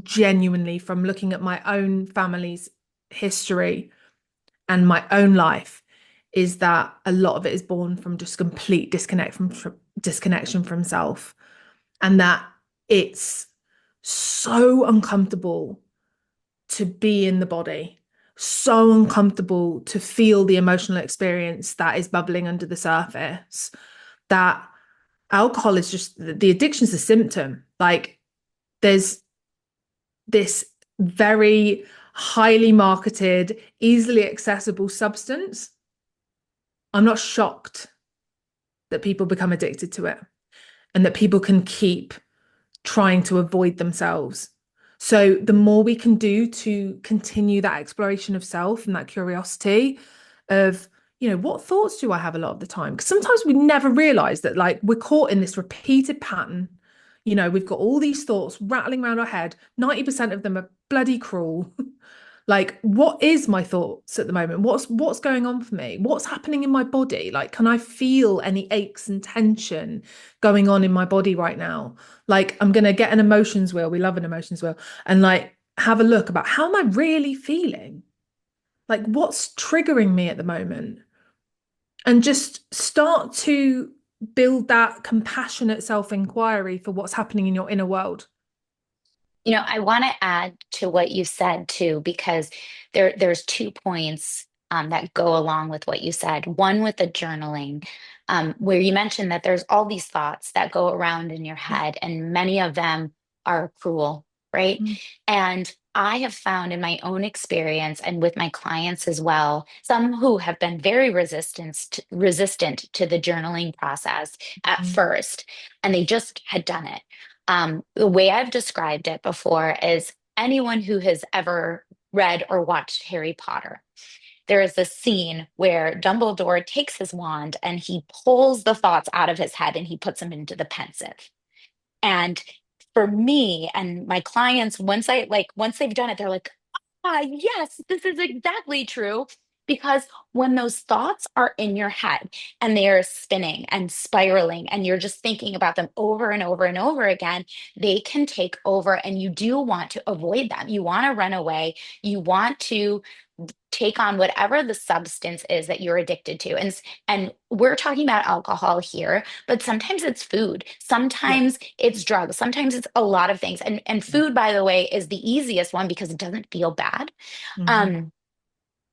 genuinely, from looking at my own family's history and my own life, is that a lot of it is born from just complete disconnection from self, and that it's so uncomfortable to be in the body, so uncomfortable to feel the emotional experience that is bubbling under the surface, that alcohol is just the addiction's a symptom. Like there's this very highly marketed, easily accessible substance. I'm not shocked that people become addicted to it and that people can keep trying to avoid themselves. So the more we can do to continue that exploration of self and that curiosity of, what thoughts do I have a lot of the time? Because sometimes we never realize that like we're caught in this repeated pattern. We've got all these thoughts rattling around our head. 90% of them are bloody cruel. Like, what is my thoughts at the moment? What's going on for me? What's happening in my body? Like, can I feel any aches and tension going on in my body right now? Like, I'm gonna get an emotions wheel. We love an emotions wheel, and like have a look about how am I really feeling? Like, what's triggering me at the moment? And just start to build that compassionate self-inquiry for what's happening in your inner world. I want to add to what you said too, because there's 2 points that go along with what you said. One with the journaling, where you mentioned that there's all these thoughts that go around in your Yeah. head, and many of them are cruel, right? Mm, And I have found in my own experience and with my clients as well, some who have been very resistant to the journaling process at mm, first, and they just had done it. The way I've described it before is anyone who has ever read or watched Harry Potter. There is this scene where Dumbledore takes his wand and he pulls the thoughts out of his head and he puts them into the pensive. And for me and my clients, once they've done it, they're like, ah, yes, this is exactly true. Because when those thoughts are in your head and they are spinning and spiraling, and you're just thinking about them over and over and over again, they can take over, and you do want to avoid them. You want to run away. You want to take on whatever the substance is that you're addicted to. And we're talking about alcohol here, but sometimes it's food, Yeah. sometimes it's drugs, sometimes it's a lot of things. And Yeah. food, by the way, is the easiest one because it doesn't feel bad. Hmm. Um,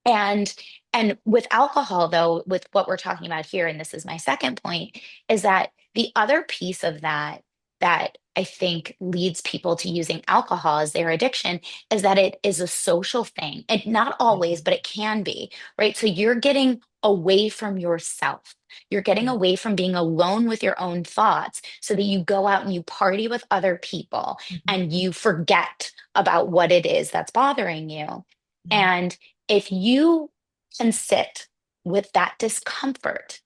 and and with alcohol, though, with what we're talking about here, and this is my second point, is that the other piece of that that I think leads people to using alcohol as their addiction is that it is a social thing. And not always, but it can be, right? So you're getting away from yourself. You're getting Yeah. away from being alone with your own thoughts so that you go out and you party with other people Mhm. and you forget about what it is that's bothering you. Yeah. And if you can sit with that discomfort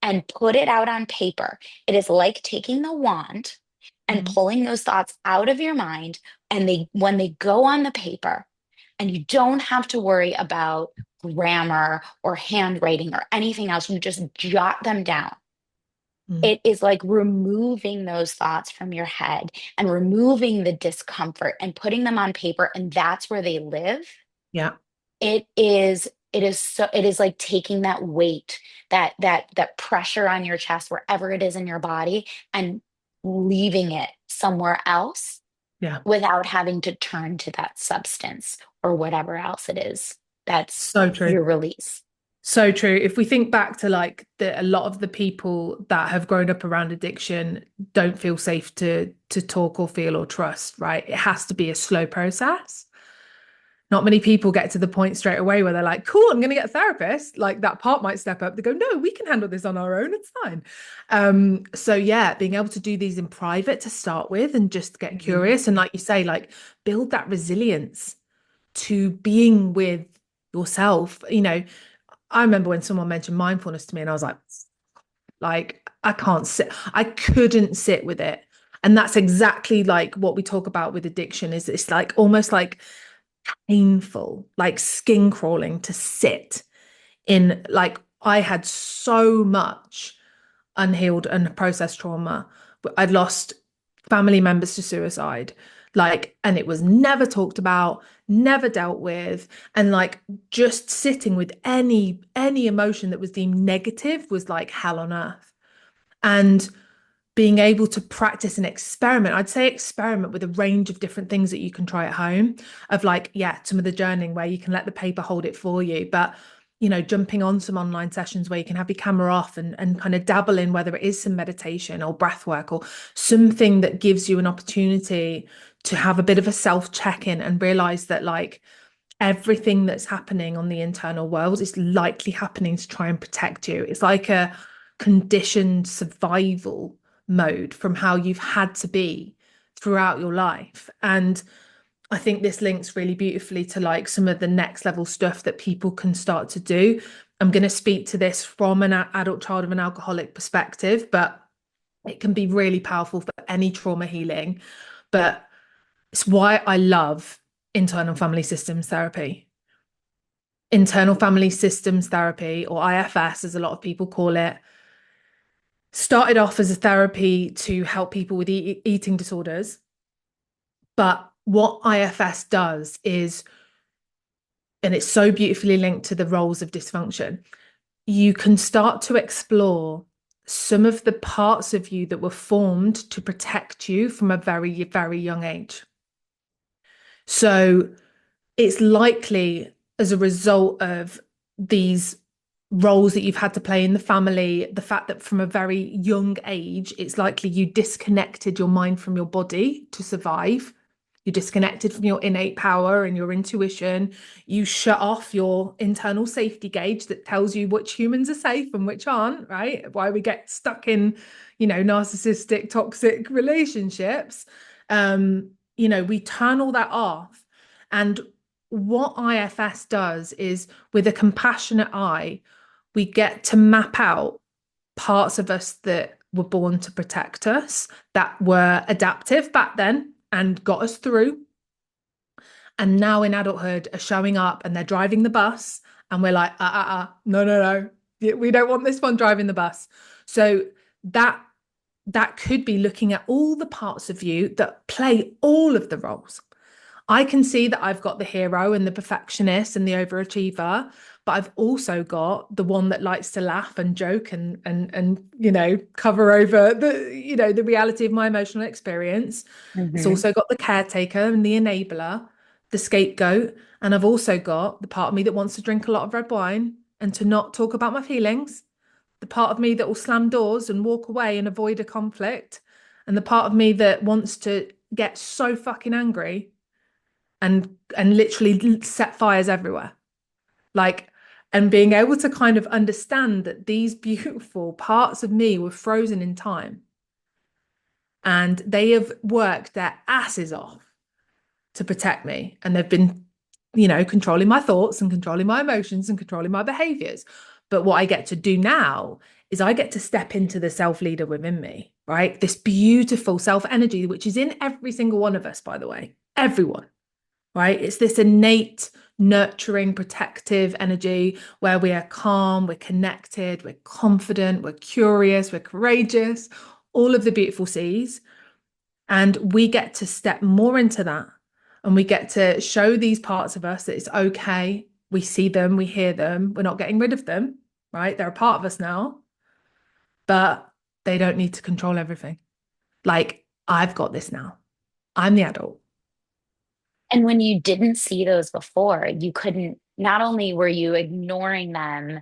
and put it out on paper, it is like taking the wand and Mhm. pulling those thoughts out of your mind. And when they go on the paper, and you don't have to worry about grammar or handwriting or anything else, you just jot them down. Mm. It is like removing those thoughts from your head and removing the discomfort and putting them on paper, and that's where they live. Yeah. It is like taking that weight, that pressure on your chest, wherever it is in your body, and leaving it somewhere else Yeah. without having to turn to that substance or whatever else it is that's So true. your release. So true. If we think back to like a lot of the people that have grown up around addiction don't feel safe to talk or feel or trust, right? It has to be a slow process. Not many people get to the point straight away where they're like, cool, I'm going to get a therapist. Like that part might step up. They go, no, we can handle this on our own. It's fine. So yeah, being able to do these in private to start with and just get Mhm. curious. And like you say, like build that resilience to being with yourself. I remember when someone mentioned mindfulness to me and I was like, I can't sit, I couldn't sit with it. And that's exactly like what we talk about with addiction is it's like almost like painful, like skin crawling to sit in. Like I had so much unhealed and processed trauma. I'd lost family members to suicide, like, and it was never talked about, never dealt with, and like just sitting with any emotion that was deemed negative was like hell on earth. And being able to practice and experiment. I'd say experiment with a range of different things that you can try at home, of like, yeah, some of the journaling where you can let the paper hold it for you, but jumping on some online sessions where you can have your camera off and kind of dabble in whether it is some meditation or breath work or something that gives you an opportunity to have a bit of a self check-in and realize that like everything that's happening on the internal world is likely happening to try and protect you. It's like a conditioned survival mode from how you've had to be throughout your life. And I think this links really beautifully to like some of the next level stuff that people can start to do. I'm going to speak to this from an adult child of an alcoholic perspective, but it can be really powerful for any trauma healing. But it's why I love internal family systems therapy. Internal family systems therapy, or IFS, as a lot of people call it, started off as a therapy to help people with eating disorders. But what IFS does is, and it's so beautifully linked to the roles of dysfunction, you can start to explore some of the parts of you that were formed to protect you from a very, very young age. So it's likely as a result of these roles that you've had to play in the family, the fact that from a very young age, it's likely you disconnected your mind from your body to survive. You disconnected from your innate power and your intuition. You shut off your internal safety gauge that tells you which humans are safe and which aren't, right? Why we get stuck in, narcissistic, toxic relationships. We turn all that off. And what IFS does is, with a compassionate eye, we get to map out parts of us that were born to protect us, that were adaptive back then and got us through. And now in adulthood are showing up and they're driving the bus and we're like, no, no, no, we don't want this one driving the bus. So that that could be looking at all the parts of you that play all of the roles. I can see that I've got the hero and the perfectionist and the overachiever, but I've also got the one that likes to laugh and joke and cover over the reality of my emotional experience. It's Hmm. also got the caretaker and the enabler, the scapegoat, and I've also got the part of me that wants to drink a lot of red wine and to not talk about my feelings, the part of me that will slam doors and walk away and avoid a conflict, and the part of me that wants to get so fucking angry and literally set fires everywhere. Like, and being able to kind of understand that these beautiful parts of me were frozen in time and they have worked their asses off to protect me. And they've been, controlling my thoughts and controlling my emotions and controlling my behaviors. But what I get to do now is I get to step into the self leader within me, right? This beautiful self energy, which is in every single one of us, by the way, everyone, right? It's this innate, nurturing, protective energy where we are calm, we're connected, we're confident, we're curious, we're courageous, all of the beautiful C's. And we get to step more into that. And we get to show these parts of us that it's okay. We see them, we hear them, we're not getting rid of them, right? They're a part of us now, but they don't need to control everything. Like, I've got this now. I'm the adult. And when you didn't see those before, you couldn't, not only were you ignoring them,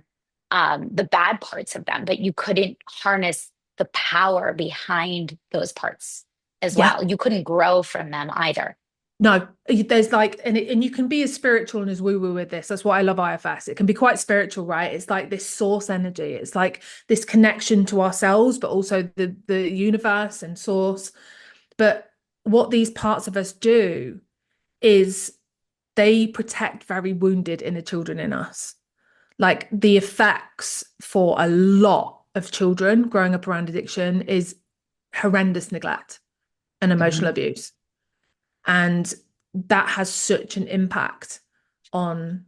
the bad parts of them, but you couldn't harness the power behind those parts as Yeah. well. You couldn't grow from them either. No, there's like, and you can be as spiritual and as woo-woo with this. That's why I love IFS. It can be quite spiritual, right? It's like this source energy. It's like this connection to ourselves, but also the universe and source. But what these parts of us do is they protect very wounded inner children in us. Like the effects for a lot of children growing up around addiction is horrendous neglect and emotional Mhm. abuse. And that has such an impact on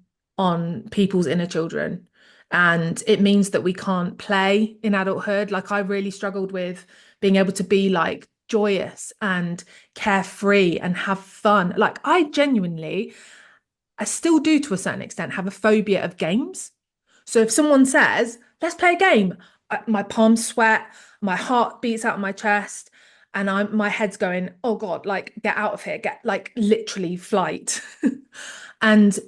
people's inner children. And it means that we can't play in adulthood. Like I really struggled with being able to be like joyous and carefree and have fun. Like I still do to a certain extent have a phobia of games. So if someone says, let's play a game, my palms sweat, my heart beats out of my chest, and my head's going, oh God, like get out of here, get like literally flight. And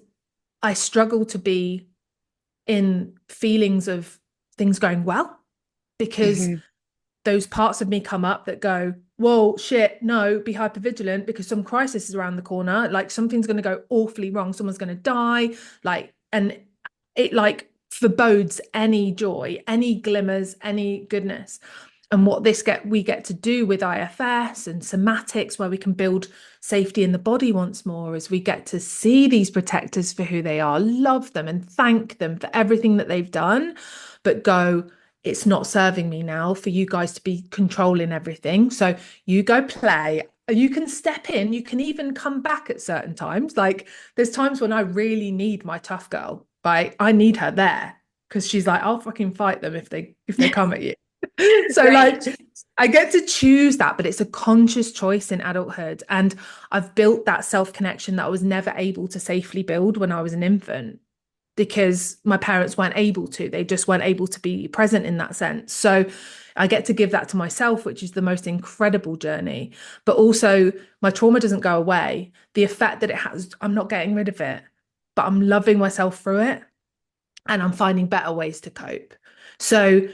I struggle to be in feelings of things going well because Mhm. those parts of me come up that go, whoa, shit, no, be hyper vigilant because some crisis is around the corner. Like something's going to go awfully wrong. Someone's going to die. Like, and it like forebodes any joy, any glimmers, any goodness. And what we get to do with IFS and somatics, where we can build safety in the body once more, is we get to see these protectors for who they are, love them, and thank them for everything that they've done, but go, it's not serving me now for you guys to be controlling everything. So you go play. You can step in, you can even come back at certain times. Like there's times when I really need my tough girl, right? I need her there because she's like, I'll fucking fight them if they come at you. So like Right. I get to choose that, but it's a conscious choice in adulthood. And I've built that self-connection that I was never able to safely build when I was an infant because my parents weren't able to. They just weren't able to be present in that sense. So I get to give that to myself, which is the most incredible journey. But also, my trauma doesn't go away. The effect that it has, I'm not getting rid of it, but I'm loving myself through it and I'm finding better ways to cope. So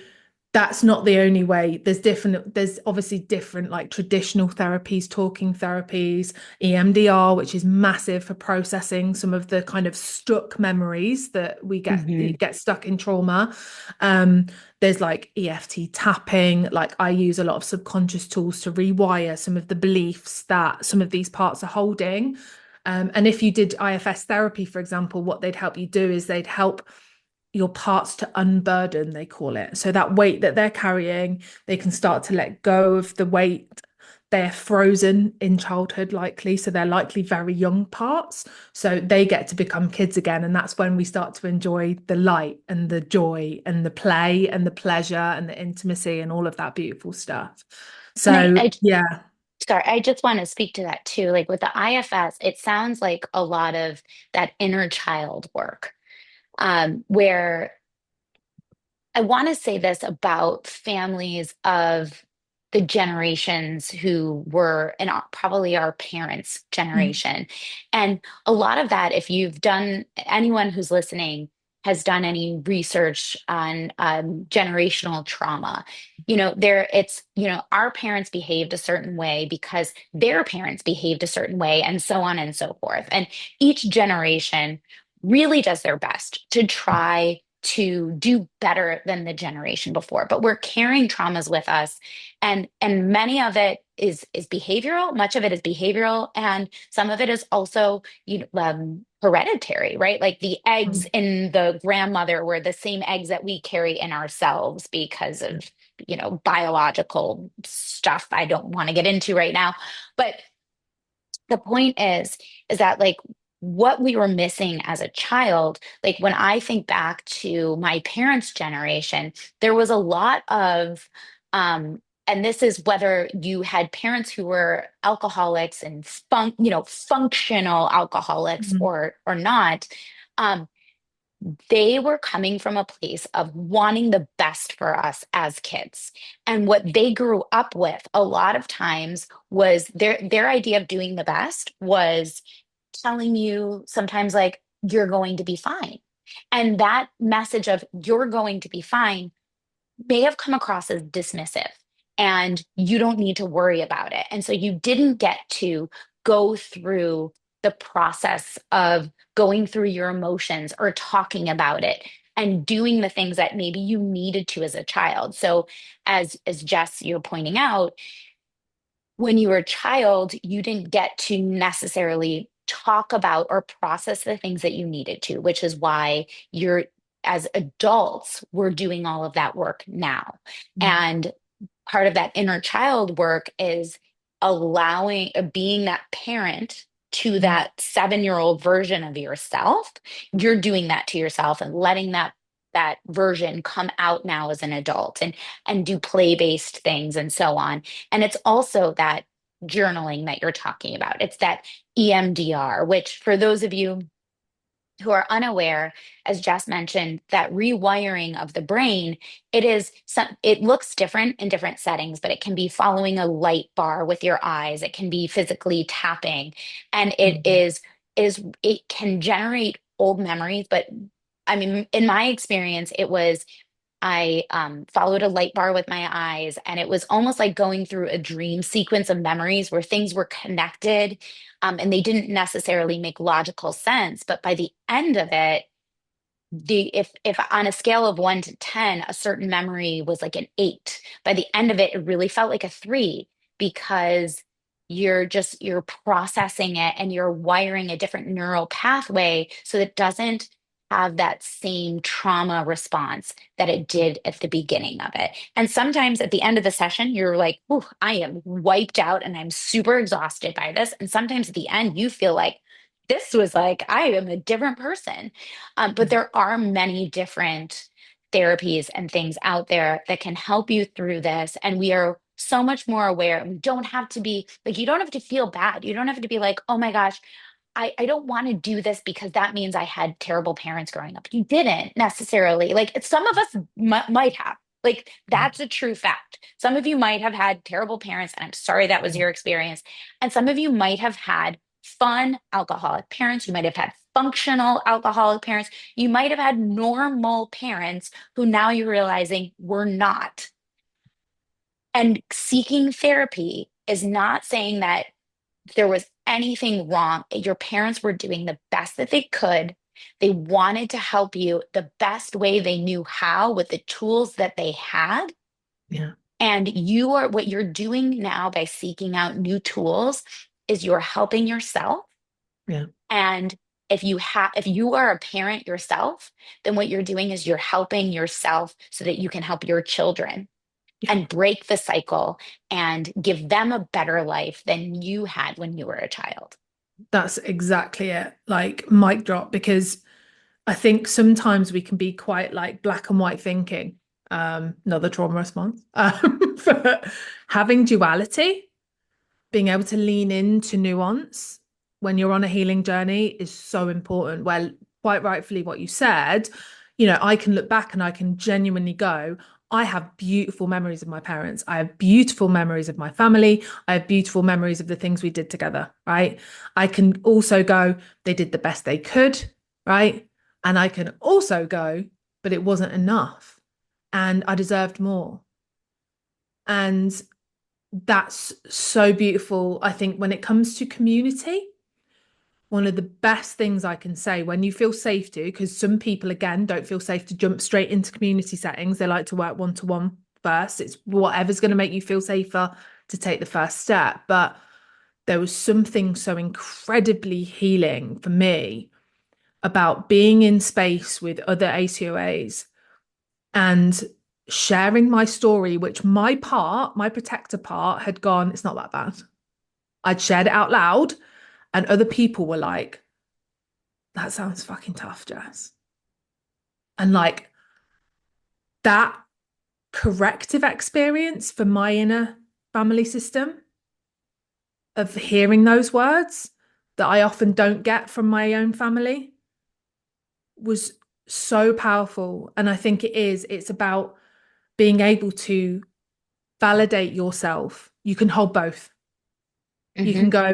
that's not the only way. There's obviously different like traditional therapies, talking therapies, EMDR, which is massive for processing some of the kind of stuck memories that we Mhm. get stuck in trauma. Um, there's like EFT tapping, like I use a lot of subconscious tools to rewire some of the beliefs that some of these parts are holding. And if you did IFS therapy, for example, what they'd help you do is they'd help your parts to unburden, they call it. So that weight that they're carrying, they can start to let go of the weight they're frozen in childhood, likely. So they're likely very young parts. So they get to become kids again. And that's when we start to enjoy the light and the joy and the play and the pleasure and the intimacy and all of that beautiful stuff. And So, yeah. sorry, I just want to speak to that too. Like with the IFS, it sounds like a lot of that inner child work, where I want to say this about families of the generations who were in probably our parents' Mm, generation. And a lot of that, if you've done, anyone who's listening has done any research on generational trauma, our parents behaved a certain way because their parents behaved a certain way, and so on and so forth. And each generation really does their best to try to do better than the generation before, but we're carrying traumas with us, and many of it is behavioral. Much of it is behavioral, and some of it is also hereditary, right? Like the eggs mm, in the grandmother were the same eggs that we carry in ourselves because yeah. of biological stuff I don't want to get into right now. But the point is that, like, what we were missing as a child, like when I think back to my parents' generation, there was a lot of and this is whether you had parents who were alcoholics and functional alcoholics Mm, or not. um, they were coming from a place of wanting the best for us as kids. And what they grew up with a lot of times was their idea of doing the best was telling you sometimes, like, you're going to be fine. And that message of you're going to be fine may have come across as dismissive, and you don't need to worry about it. And so you didn't get to go through the process of going through your emotions or talking about it and doing the things that maybe you needed to as a child. So as Jess, you're pointing out, when you were a child, you didn't get to necessarily talk about or process the things that you needed to, which is why you're, as adults, we're doing all of that work now. mm, And part of that inner child work is being that parent to mm, that 7-year-old version of yourself. You're doing that to yourself and letting that version come out now as an adult, and do play-based things and so on. And it's also that journaling that you're talking about. It's that EMDR, which, for those of you who are unaware, as Jess mentioned, that rewiring of the brain, it looks different in different settings, but it can be following a light bar with your eyes. It can be physically tapping, and mm, it can generate old memories. But I mean, in my experience, it was I followed a light bar with my eyes, and it was almost like going through a dream sequence of memories where things were connected, and they didn't necessarily make logical sense. But by the end of it, if on a scale of 1 to 10, a certain memory was like an 8. By the end of it, it really felt like a 3, because you're processing it and you're wiring a different neural pathway so that it doesn't have that same trauma response that it did at the beginning of it. And sometimes at the end of the session, you're like, "Ooh, I am wiped out and I'm super exhausted by this." And sometimes at the end, you feel like this was like, I am a different person. But mm, there are many different therapies and things out there that can help you through this. And we are so much more aware. We don't have to be like, you don't have to feel bad. You don't have to be like, oh my gosh, I don't want to do this because that means I had terrible parents growing up. You didn't necessarily. Like, some of us might have. Like, mm, that's a true fact. Some of you might have had terrible parents, and I'm sorry that was yeah, your experience. And some of you might have had fun alcoholic parents. You might have had functional alcoholic parents. You might have had normal parents who now you're realizing were not. And seeking therapy is not saying that there was anything wrong. Your parents were doing the best that they could. They wanted to help you the best way they knew how with the tools that they had. yeah, And what you're doing now by seeking out new tools is you're helping yourself. yeah, And if you are a parent yourself, then what you're doing is you're helping yourself so that you can help your children. Yeah, and break the cycle and give them a better life than you had when you were a child. that's exactly it. Like mic drop, because I think sometimes we can be quite like black and white thinking. Another trauma response. But having duality, being able to lean into nuance when you're on a healing journey is so important. Well, quite rightfully, what you said, I can look back and I can genuinely go, I have beautiful memories of my parents. I have beautiful memories of my family. I have beautiful memories of the things we did together, right? I can also go, they did the best they could, right? And I can also go, but it wasn't enough. And I deserved more. And that's so beautiful. I think when it comes to community, one of the best things I can say when you feel safe to, because some people, again, don't feel safe to jump straight into community settings. They like to work one to one first. It's whatever's going to make you feel safer to take the first step. But there was something so incredibly healing for me about being in space with other ACoAs and sharing my story, which my protector part, had gone, it's not that bad. I'd shared it out loud, and other people were like, that sounds fucking tough, Jess. And like that corrective experience for my inner family system of hearing those words that I often don't get from my own family was so powerful. And I think it's about being able to validate yourself. You can hold both. You Hmm. can go,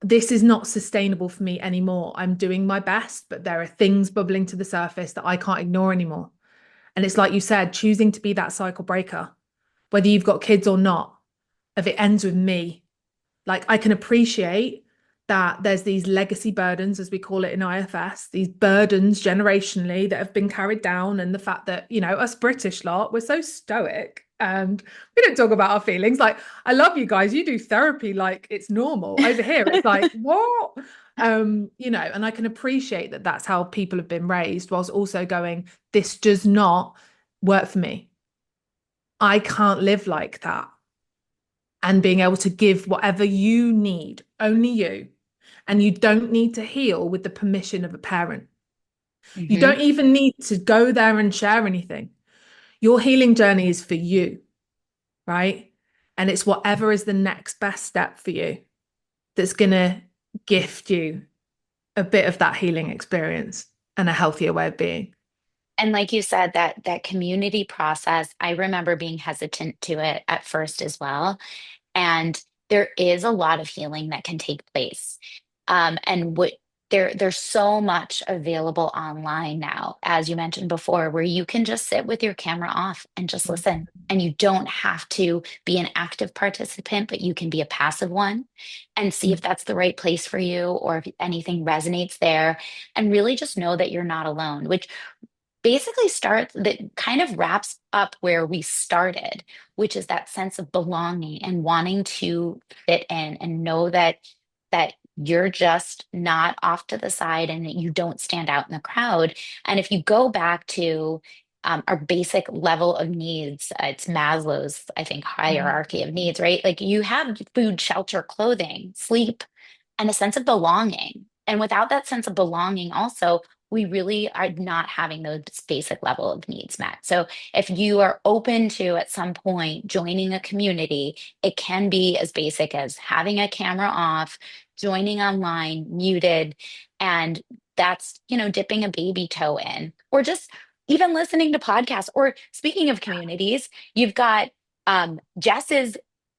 this is not sustainable for me anymore. I'm doing my best, but there are things bubbling to the surface that I can't ignore anymore. And it's like you said, choosing to be that cycle breaker, whether you've got kids or not, if it ends with me. Like I can appreciate that there's these legacy burdens, as we call it in IFS, these burdens generationally that have been carried down. And the fact that, us British lot, we're so stoic and we don't talk about our feelings. Like, I love you guys. You do therapy like it's normal. Over here, it's like, what? And I can appreciate that that's how people have been raised, whilst also going, this does not work for me. I can't live like that, and being able to give whatever you need, only you. And you don't need to heal with the permission of a parent. You Hmm. don't even need to go there and share anything. Your healing journey is for you, right? And it's whatever is the next best step for you that's going to gift you a bit of that healing experience and a healthier way of being. And like you said, that community process, I remember being hesitant to it at first as well. And there is a lot of healing that can take place. And what there's so much available online now, as you mentioned before, where you can just sit with your camera off and just listen. And you don't have to be an active participant, but you can be a passive one and see if that's the right place for you or if anything resonates there. And really just know that you're not alone, which basically starts that kind of wraps up where we started, which is that sense of belonging and wanting to fit in and know that you're just not off to the side and that you don't stand out in the crowd. And if you go back to our basic level of needs, it's Maslow's, I think, hierarchy of needs, right? Like you have food, shelter, clothing, sleep, and a sense of belonging. And without that sense of belonging, also, we really are not having those basic level of needs met. So if you are open to at some point joining a community, it can be as basic as having a camera off, joining online, muted, and that's, dipping a baby toe in, or just even listening to podcasts. Or speaking of communities, you've got Jess's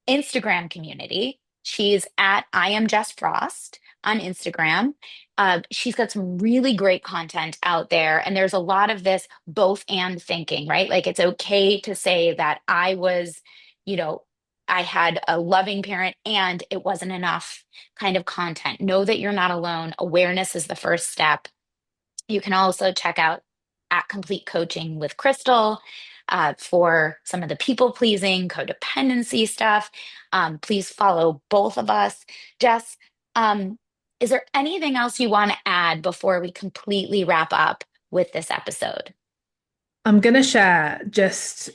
Instagram community. She's at I am Jess Frost on Instagram. She's got some really great content out there. And there's a lot of this both and thinking, right? Like it's okay to say that I was, you know, I had a loving parent and it wasn't enough kind of content. Know that you're not alone. Awareness is the first step. You can also check out at Complete Coaching with Krystal for some of the people pleasing, codependency stuff. Please follow both of us. Jess, um, is there anything else you want to add before we completely wrap up with this episode? I'm going to share just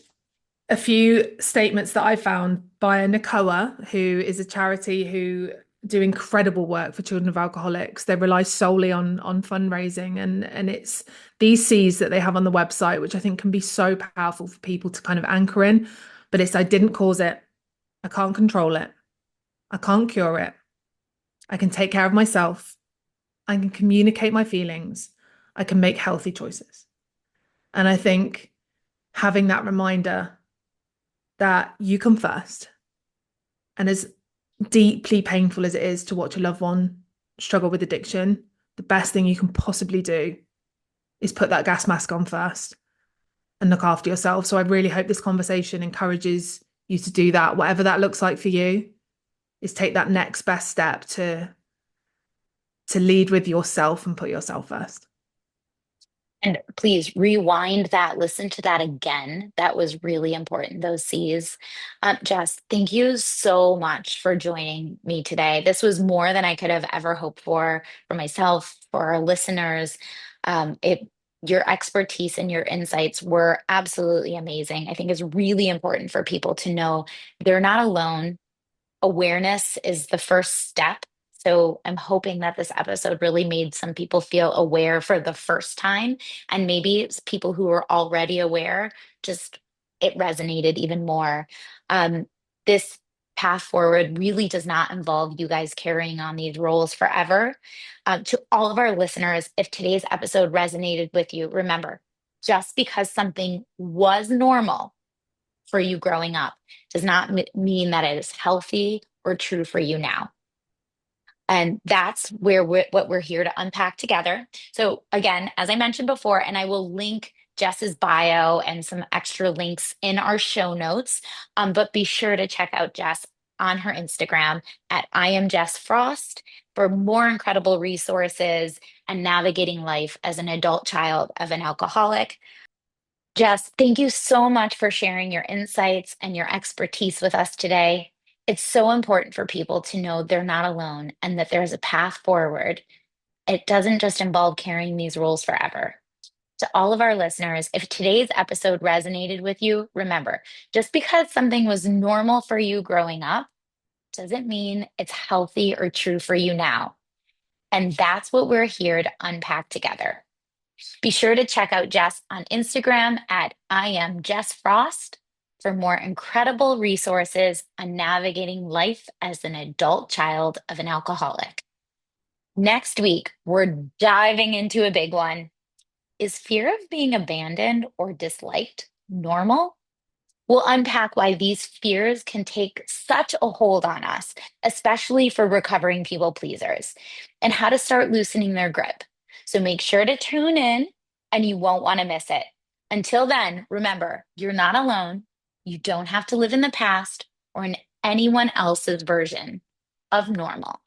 a few statements that I found by NACOA, who is a charity who do incredible work for children of alcoholics. They rely solely on fundraising, and it's these C's that they have on the website, which I think can be so powerful for people to kind of anchor in. But it's I didn't cause it, I can't control it, I can't cure it, I can take care of myself, I can communicate my feelings, I can make healthy choices. And I think having that reminder that you come first, and as deeply painful as it is to watch a loved one struggle with addiction, the best thing you can possibly do is put that gas mask on first and look after yourself. So I really hope this conversation encourages you to do that, whatever that looks like for you, is take that next best step to lead with yourself and put yourself first. And please rewind that, listen to that again. That was really important, those C's. Jess, thank you so much for joining me today. This was more than I could have ever hoped for myself, for our listeners. Your expertise and your insights were absolutely amazing. I think it's really important for people to know they're not alone. Awareness is the first step. So I'm hoping that this episode really made some people feel aware for the first time. And maybe it's people who are already aware, just it resonated even more. This path forward really does not involve you guys carrying on these roles forever. To all of our listeners, if today's episode resonated with you, remember, just because something was normal for you growing up does not mean that it is healthy or true for you now. And that's where what we're here to unpack together. So, again, as I mentioned before, and I will link Jess's bio and some extra links in our show notes. But be sure to check out Jess on her Instagram at I am Jess Frost for more incredible resources and navigating life as an adult child of an alcoholic. Jess, thank you so much for sharing your insights and your expertise with us today. It's so important for people to know they're not alone and that there's a path forward. It doesn't just involve carrying these roles forever. To all of our listeners, if today's episode resonated with you, remember, just because something was normal for you growing up doesn't mean it's healthy or true for you now. And that's what we're here to unpack together. Be sure to check out Jess on Instagram at I am Jess Frost for more incredible resources on navigating life as an adult child of an alcoholic. Next week, we're diving into a big one. Is fear of being abandoned or disliked normal? We'll unpack why these fears can take such a hold on us, especially for recovering people pleasers, and how to start loosening their grip. So make sure to tune in and you won't want to miss it. Until then, remember, you're not alone. You don't have to live in the past or in anyone else's version of normal.